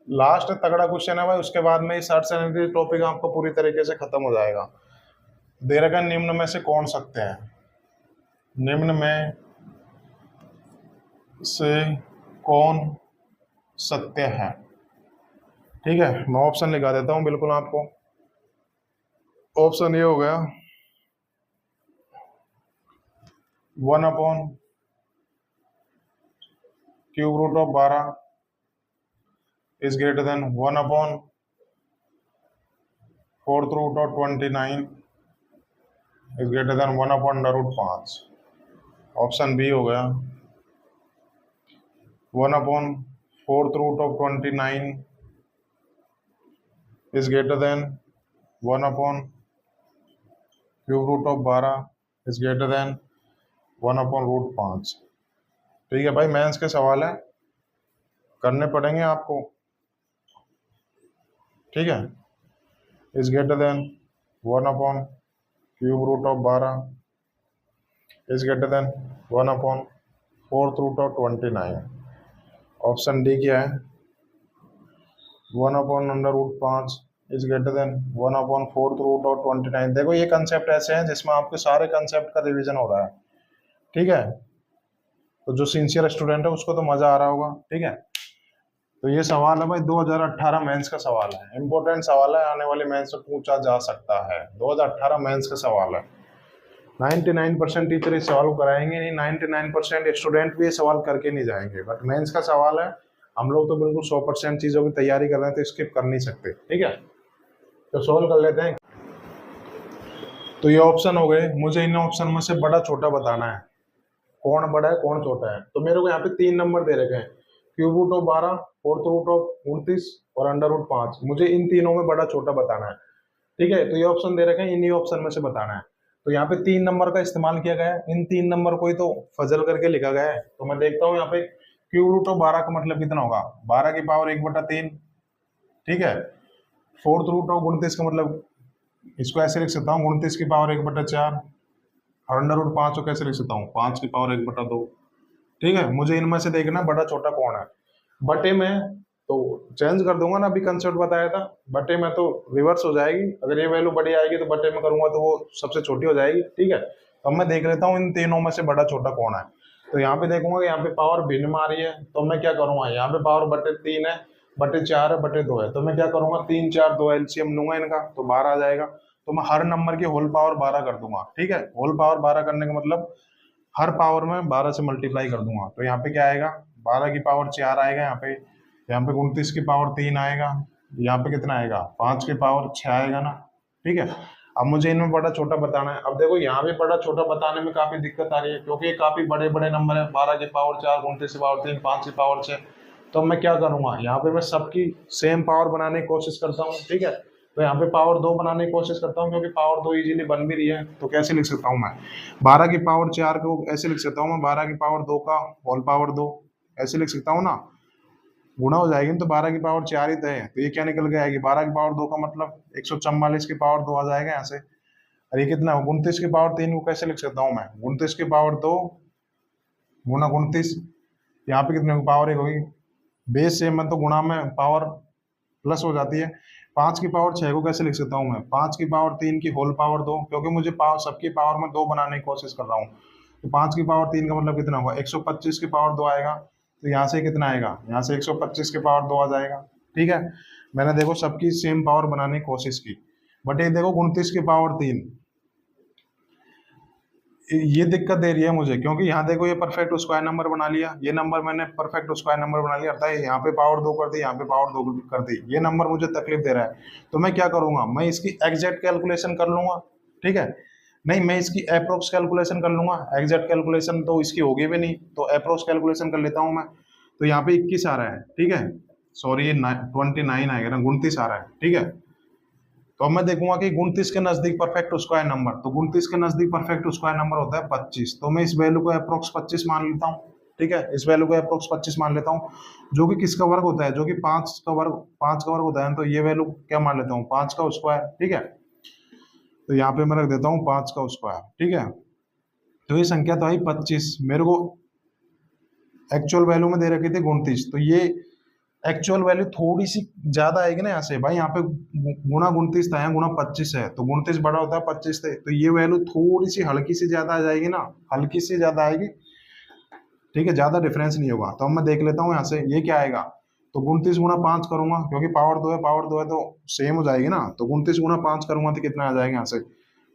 लास्ट तगड़ा क्वेश्चन है भाई, उसके बाद में सर्च एंड इंडिसेस टॉपिक आपको पूरी तरीके से खत्म हो जाएगा। दे रखा निम्न में से कौन सत्य है, निम्न में से कौन सत्य है, ठीक है। मैं ऑप्शन लिखा देता हूं बिल्कुल आपको। ऑप्शन ये हो गया, 1/√12 is greater than 1/4√29 is greater than 1/√5। Option B हो गया, 1/4√29 is greater than 1/√12 is greater than 1/√5। ठीक है भाई, मेंस के सवाल है, करने पड़ेंगे आपको, ठीक है। Is greater then 1/√12 is greater then 1/4√29। Option D क्या है, 1/√5 इज ग्रेटर देन 1/4√29। देखो ये कंसेप्ट ऐसे हैं जिसमें आपके सारे कंसेप्ट का रिवीजन हो रहा है, ठीक है। तो जो सिंसियर स्टूडेंट है उसको तो मजा आ रहा होगा, ठीक है। तो ये सवाल है भाई 2018 मेंस का सवाल है, इंपॉर्टेंट सवाल है, आने वाले मेंस से पूछा जा सकता है। 2018 मेंस का सवाल है। 99% टीचर इस सवाल को कराएंगे नहीं, 99% स्टूडेंट भी ये सवाल करके नहीं जाएंगे, बट मेंस का सवाल है। हम लोग तो बिल्कुल 100% चीज़ों की तैयारी कर रहे हैं, तो स्किप कर नहीं सकते। ठीक है, तो सॉल्व कर लेते हैं। तो ये ऑप्शन हो गए, मुझे इन ऑप्शन में से बड़ा छोटा बताना है, कौन बड़ा है कौन छोटा है। तो मेरे को यहाँ पे 3 नंबर दे रखे हैं, cube root of 12, fourth root of 29 और अंडर रूट 5। मुझे इन तीनों में बड़ा छोटा बताना है। ठीक है, तो ये ऑप्शन दे रखे हैं, इन्हीं ऑप्शन में से बताना है। तो यहाँ पे 3 नंबर का इस्तेमाल किया गया है, इन 3 नंबर को ही तो फजल करके लिखा गया है। तो मैं देखता हूँ यहाँ पे क्यूब रूट ऑफ 12 का मतलब कितना होगा, 12 की पावर 1/3। ठीक है, फोर्थ रूट ऑफ 29 का मतलब इसको ऐसे लिख सकता हूँ, 29 की पावर 1/4। और अंडर रूट 5 को कैसे लिख सकता हूँ, 5 की पावर 1/2। ठीक है, मुझे इनमें से देखना बड़ा छोटा कौन है। बटे में तो चेंज कर दूंगा ना, अभी कंसेप्ट बताया था, बटे में तो रिवर्स हो जाएगी। अगर ये वैल्यू बड़ी आएगी तो बटे में करूंगा तो वो सबसे छोटी हो जाएगी। ठीक है, तो अब मैं देख लेता हूँ इन तीनों में से बड़ा छोटा कौन है। तो यहाँ पे देखूंगा यहाँ पे पावर भिन्न में आ रही है, तो मैं क्या करूंगा, यहाँ पे पावर बटे 3 है, बटे 4 है, बटे 2 है। तो मैं क्या करूंगा, 3 4 2 एलसीएम लूंगा इनका, तो 12 आ जाएगा। तो मैं हर नंबर की होल पावर 12 कर दूंगा। ठीक है, होल पावर 12 करने का मतलब हर पावर में 12 से मल्टीप्लाई कर दूंगा। तो यहाँ पे क्या आएगा, 12 की पावर 4 आएगा, यहाँ पे 29 की पावर 3 आएगा, यहाँ पे कितना आएगा, 5 की पावर 6 आएगा ना। ठीक है, अब मुझे इनमें बड़ा छोटा बताना है। अब देखो यहाँ पे बड़ा छोटा बताने में काफी दिक्कत आ रही है, क्योंकि ये काफी बड़े बड़े नंबर है, 12 की पावर 4, 29 की पावर 3, 5 की पावर 6। तो मैं क्या करूंगा, यहाँ पे मैं सबकी सेम पावर बनाने की कोशिश करता हूँ। ठीक है, तो यहाँ पे पावर 2 बनाने की कोशिश करता हूँ, क्योंकि पावर 2 इजीली बन भी रही है। तो कैसे लिख सकता हूँ मैं, 12 की पावर 4 को ऐसे लिख सकता हूँ मैं, 12 की पावर 2 का होल पावर 2, ऐसे लिख सकता हूँ ना। गुणा हो जाएगी तो 12 की पावर 4 ही तो है, तो ये क्या निकल के आएगी, 12 की पावर 2 का मतलब 144 की पावर 2 आ जाएगा यहाँ से। और ये कितना, 29 की पावर 3 को कैसे लिख सकता हूँ मैं, 29 की पावर 2 गुणा 29, यहाँ पे कितने पावर 1 होगी, बेस सेम है तो गुणा में पावर प्लस हो जाती है। 5 की पावर 6 को कैसे लिख सकता हूँ मैं, 5 की पावर 3 की होल पावर 2, क्योंकि मुझे पावर सबकी पावर में 2 बनाने की कोशिश कर रहा हूँ। तो 5 की पावर 3 का मतलब कितना होगा, 125 की पावर 2 आएगा। तो यहाँ से कितना आएगा, यहाँ से 125 की पावर 2 आ जाएगा। ठीक है, मैंने देखो सबकी सेम पावर बनाने की कोशिश की, बट ये देखो 29 की पावर 3 ये दिक्कत दे रही है मुझे, क्योंकि यहाँ देखो ये परफेक्ट स्क्वायर नंबर बना लिया, ये नंबर मैंने परफेक्ट स्क्वायर नंबर बना लिया, अर्थात यहाँ पे पावर 2 कर दी, यहाँ पे पावर 2 कर दी, ये नंबर मुझे तकलीफ दे रहा है। तो मैं क्या करूंगा, मैं इसकी एग्जैक्ट कैलकुलेशन कर लूंगा। ठीक है, नहीं मैं इसकी अप्रोक्स कैलकुलेशन कर लूंगा, एग्जैक्ट कैलकुलेशन तो इसकी होगी भी नहीं, तो अप्रोक्स कैलकुलेशन कर लेता हूँ मैं। तो यहाँ पे 21 आ रहा है। ठीक है, सॉरी ये 29 आएगा ना, 29 आ रहा है। ठीक है, तो अब मैं देखूंगा कि 29 के नजदीक परफेक्ट स्क्वायर नंबर, तो 29 के नजदीक परफेक्ट स्क्वायर नंबर होता है 25। तो मैं इस वैल्यू को अप्रोक्स 25 मान लेता हूँ। ठीक है, इस वैल्यू को अप्रोक्स 25 मान लेता हूँ, जो कि किसका वर्ग होता है, जो कि 5 का वर्ग होता है। तो ये वैल्यू क्या मान लेता हूँ, 5 का स्क्वायर। ठीक है, तो यहाँ पे मैं रख देता हूँ 5 का स्क्वायर। ठीक है, तो ये संख्या तो आई 25, मेरे को एक्चुअल वैल्यू में दे रखी थी 29, तो ये एक्चुअल वैल्यू थोड़ी सी ज्यादा आएगी ना यहाँ से, भाई यहाँ पे गुणा 29 था, यहाँ गुणा 25 है, तो 29 बड़ा होता है 25 से, तो ये वैल्यू थोड़ी सी हल्की सी ज्यादा आ जाएगी ना, हल्की सी ज्यादा आएगी। ठीक है, ज्यादा डिफरेंस नहीं होगा। तो अब मैं देख लेता हूँ यहाँ से ये क्या आएगा, तो 29 गुणा 5 करूंगा, क्योंकि पावर 2 है, पावर 2 है तो सेम हो जाएगी ना। तो 29 गुणा 5 करूंगा तो कितना आ जाएगा यहाँ से,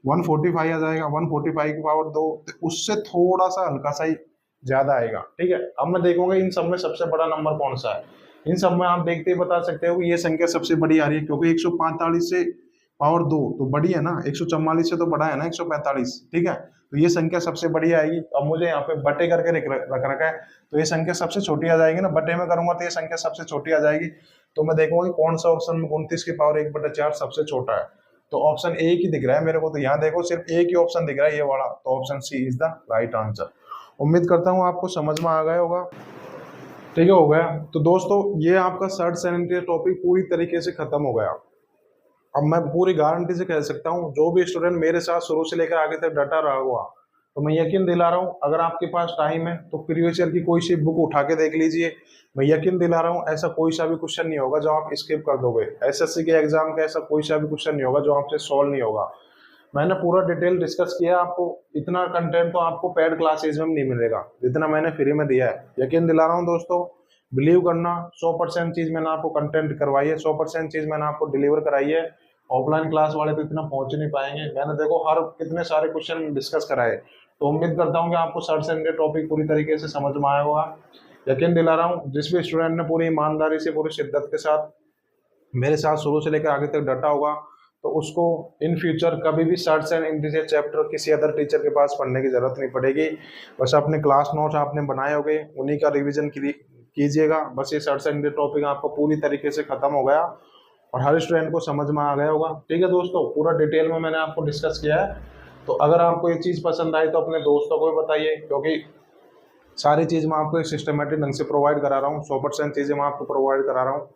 145 आ जाएगा। 145 की पावर 2, तो उससे थोड़ा सा हल्का सा ही ज्यादा आएगा। ठीक है, अब मैं देखूंगा इन सब में सबसे बड़ा नंबर कौन सा है। इन सब में आप देखते ही बता सकते हो कि ये संख्या सबसे बड़ी आ रही है, क्योंकि 145 से पावर 2 तो बड़ी है ना, 144 से तो बड़ा है ना 145। ठीक है, तो ये संख्या सबसे बड़ी आएगी। अब मुझे यहाँ पे बटे करके रख रखा है, तो ये संख्या सबसे छोटी आ जाएगी ना, बटे में करूंगा तो ये संख्या सबसे छोटी आ जाएगी। तो मैं देखूंगा कि कौन सा ऑप्शन में 29 की पावर 1/4 सबसे छोटा है। तो ऑप्शन ए ही दिख रहा है मेरे को, तो यहाँ देखो सिर्फ एक ही ऑप्शन दिख रहा है, ये वाला, तो option C is the right answer. उम्मीद करता हूँ आपको समझ में आ गया होगा। ठीक है, हो गया। तो दोस्तों ये आपका सर्च सैनिटरी टॉपिक पूरी तरीके से खत्म हो गया। अब मैं पूरी गारंटी से कह सकता हूँ, जो भी स्टूडेंट मेरे साथ शुरू से लेकर आगे तक डटा रहा हुआ, तो मैं यकीन दिला रहा हूँ, अगर आपके पास टाइम है तो प्रीवियस ईयर की कोई सी बुक उठा के देख लीजिए। मैं यकीन दिला रहा हूँ ऐसा कोई सा भी क्वेश्चन नहीं होगा जो आप स्किप कर दोगे। एसएससी के एग्जाम का ऐसा कोई सा भी क्वेश्चन नहीं होगा जो आपसे सॉल्व नहीं होगा। मैंने पूरा डिटेल डिस्कस किया, आपको इतना कंटेंट तो आपको पेड क्लासेज में नहीं मिलेगा जितना मैंने फ्री में दिया है। यकीन दिला रहा हूँ दोस्तों, बिलीव करना, 100% चीज़ मैंने आपको कंटेंट करवाई है, 100% चीज़ मैंने आपको डिलीवर कराई है। ऑफलाइन क्लास वाले तो इतना पहुंच नहीं पाएंगे। मैंने देखो हर कितने सारे क्वेश्चन डिस्कस कराए, तो उम्मीद करता हूँ कि आपको सर से ये टॉपिक पूरी तरीके से समझ में आया होगा। यकीन दिला रहा हूँ, जिस भी स्टूडेंट ने पूरी ईमानदारी से, पूरी शिद्दत के साथ मेरे साथ शुरू से लेकर आगे तक डटा होगा, तो उसको इन फ्यूचर कभी भी सर्च एंड इंडिया चैप्टर किसी अदर टीचर के पास पढ़ने की जरूरत नहीं पड़ेगी। बस अपने क्लास नोट्स आपने बनाए होंगे, उन्हीं का रिवीजन कीजिएगा। बस ये सर्च एंड इंडिया टॉपिक आपको पूरी तरीके से खत्म हो गया और हर स्टूडेंट को समझ में आ गया होगा। ठीक है दोस्तों, पूरा डिटेल में मैंने आपको डिस्कस किया है। तो अगर आपको ये चीज़ पसंद आई तो अपने दोस्तों को भी बताइए, क्योंकि सारी चीज़ मैं आपको एक सिस्टमेटिक ढंग से प्रोवाइड करा रहा हूँ, 100% चीज़ें मैं आपको प्रोवाइड करा रहा हूँ।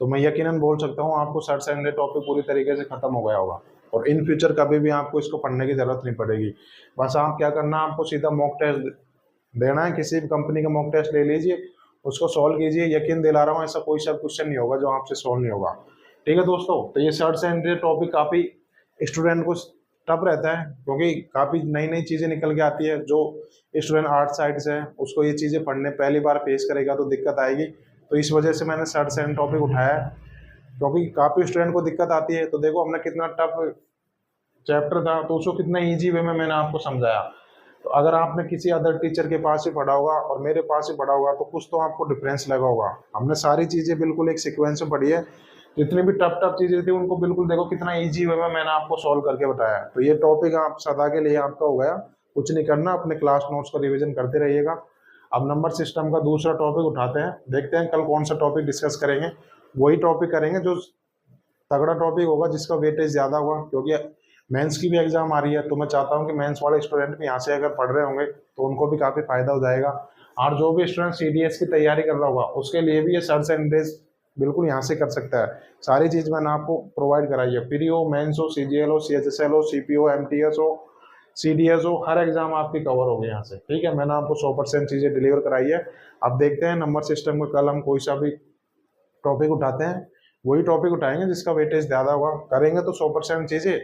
तो मैं यकीनन बोल सकता हूँ आपको सर्च एंड टॉपिक पूरी तरीके से खत्म हो गया होगा और इन फ्यूचर कभी भी आपको इसको पढ़ने की जरूरत नहीं पड़ेगी। बस आप क्या करना, आपको सीधा मॉक टेस्ट देना है, किसी भी कंपनी का मॉक टेस्ट ले लीजिए, उसको सॉल्व कीजिए। यकीन दिला रहा हूँ ऐसा कोई सा क्वेश्चन नहीं होगा जो आपसे सॉल्व नहीं होगा। ठीक है दोस्तों, तो ये सर्च एंड टॉपिक काफ़ी स्टूडेंट को टफ रहता है, क्योंकि काफ़ी नई नई चीज़ें निकल के आती है। जो स्टूडेंट आर्ट साइड से है उसको ये चीज़ें पढ़ने पहली बार फेस करेगा तो दिक्कत आएगी। तो इस वजह से मैंने सर्च एंड टॉपिक उठाया है, क्योंकि काफ़ी स्टूडेंट को दिक्कत आती है। तो देखो हमने कितना टफ चैप्टर था तो उसको कितना ईजी वे में मैंने आपको समझाया। तो अगर आपने किसी अदर टीचर के पास ही पढ़ा होगा और मेरे पास ही पढ़ा होगा तो कुछ तो आपको डिफरेंस लगा होगा। हमने सारी चीज़ें बिल्कुल एक सीक्वेंस में पढ़ी है, जितनी भी टफ टफ चीज़ें थी उनको बिल्कुल देखो कितना ईजी वे में मैंने आपको सॉल्व करके बताया। तो ये टॉपिक आप सदा के लिए आपका हो गया, कुछ नहीं करना, अपने क्लास नोट्स का रिविजन करते रहिएगा। अब नंबर सिस्टम का दूसरा टॉपिक उठाते हैं, देखते हैं कल कौन सा टॉपिक डिस्कस करेंगे। वही टॉपिक करेंगे जो तगड़ा टॉपिक होगा, जिसका वेटेज ज़्यादा होगा, क्योंकि मेंस की भी एग्जाम आ रही है। तो मैं चाहता हूँ कि मेंस वाले स्टूडेंट भी यहाँ से अगर पढ़ रहे होंगे तो उनको भी काफ़ी फायदा हो जाएगा। और जो भी स्टूडेंट CDS की तैयारी कर रहा होगा उसके लिए भी ये सर्च एंड इंडेक्स बिल्कुल यहाँ से कर सकता है। सारी चीज़ मैंने आपको प्रोवाइड कराई है, प्री हो, मेंस हो, CGL हो, CHSL हो, CPO, MTS हो, CDS हो, हर एग्जाम आपकी कवर होगी यहाँ से। ठीक है, मैंने आपको 100% चीज़ें डिलीवर कराई है। अब देखते हैं नंबर सिस्टम में कल हम कोई सा भी टॉपिक उठाते हैं, वही टॉपिक उठाएंगे जिसका वेटेज ज़्यादा होगा। करेंगे तो 100% चीज़ें,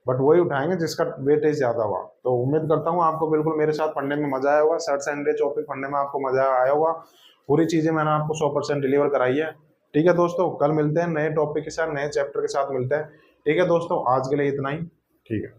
बट वही उठाएंगे जिसका वेटेज ज़्यादा होगा। तो उम्मीद करता हूँ आपको बिल्कुल मेरे साथ पढ़ने में मज़ा आया होगा, सर्च एंड टॉपिक पढ़ने में आपको मज़ा आया होगा। पूरी चीज़ें मैंने आपको 100% डिलीवर कराई है। ठीक है दोस्तों, कल मिलते हैं नए टॉपिक के साथ, नए चैप्टर के साथ मिलते हैं। ठीक है दोस्तों, आज के लिए इतना ही। ठीक है।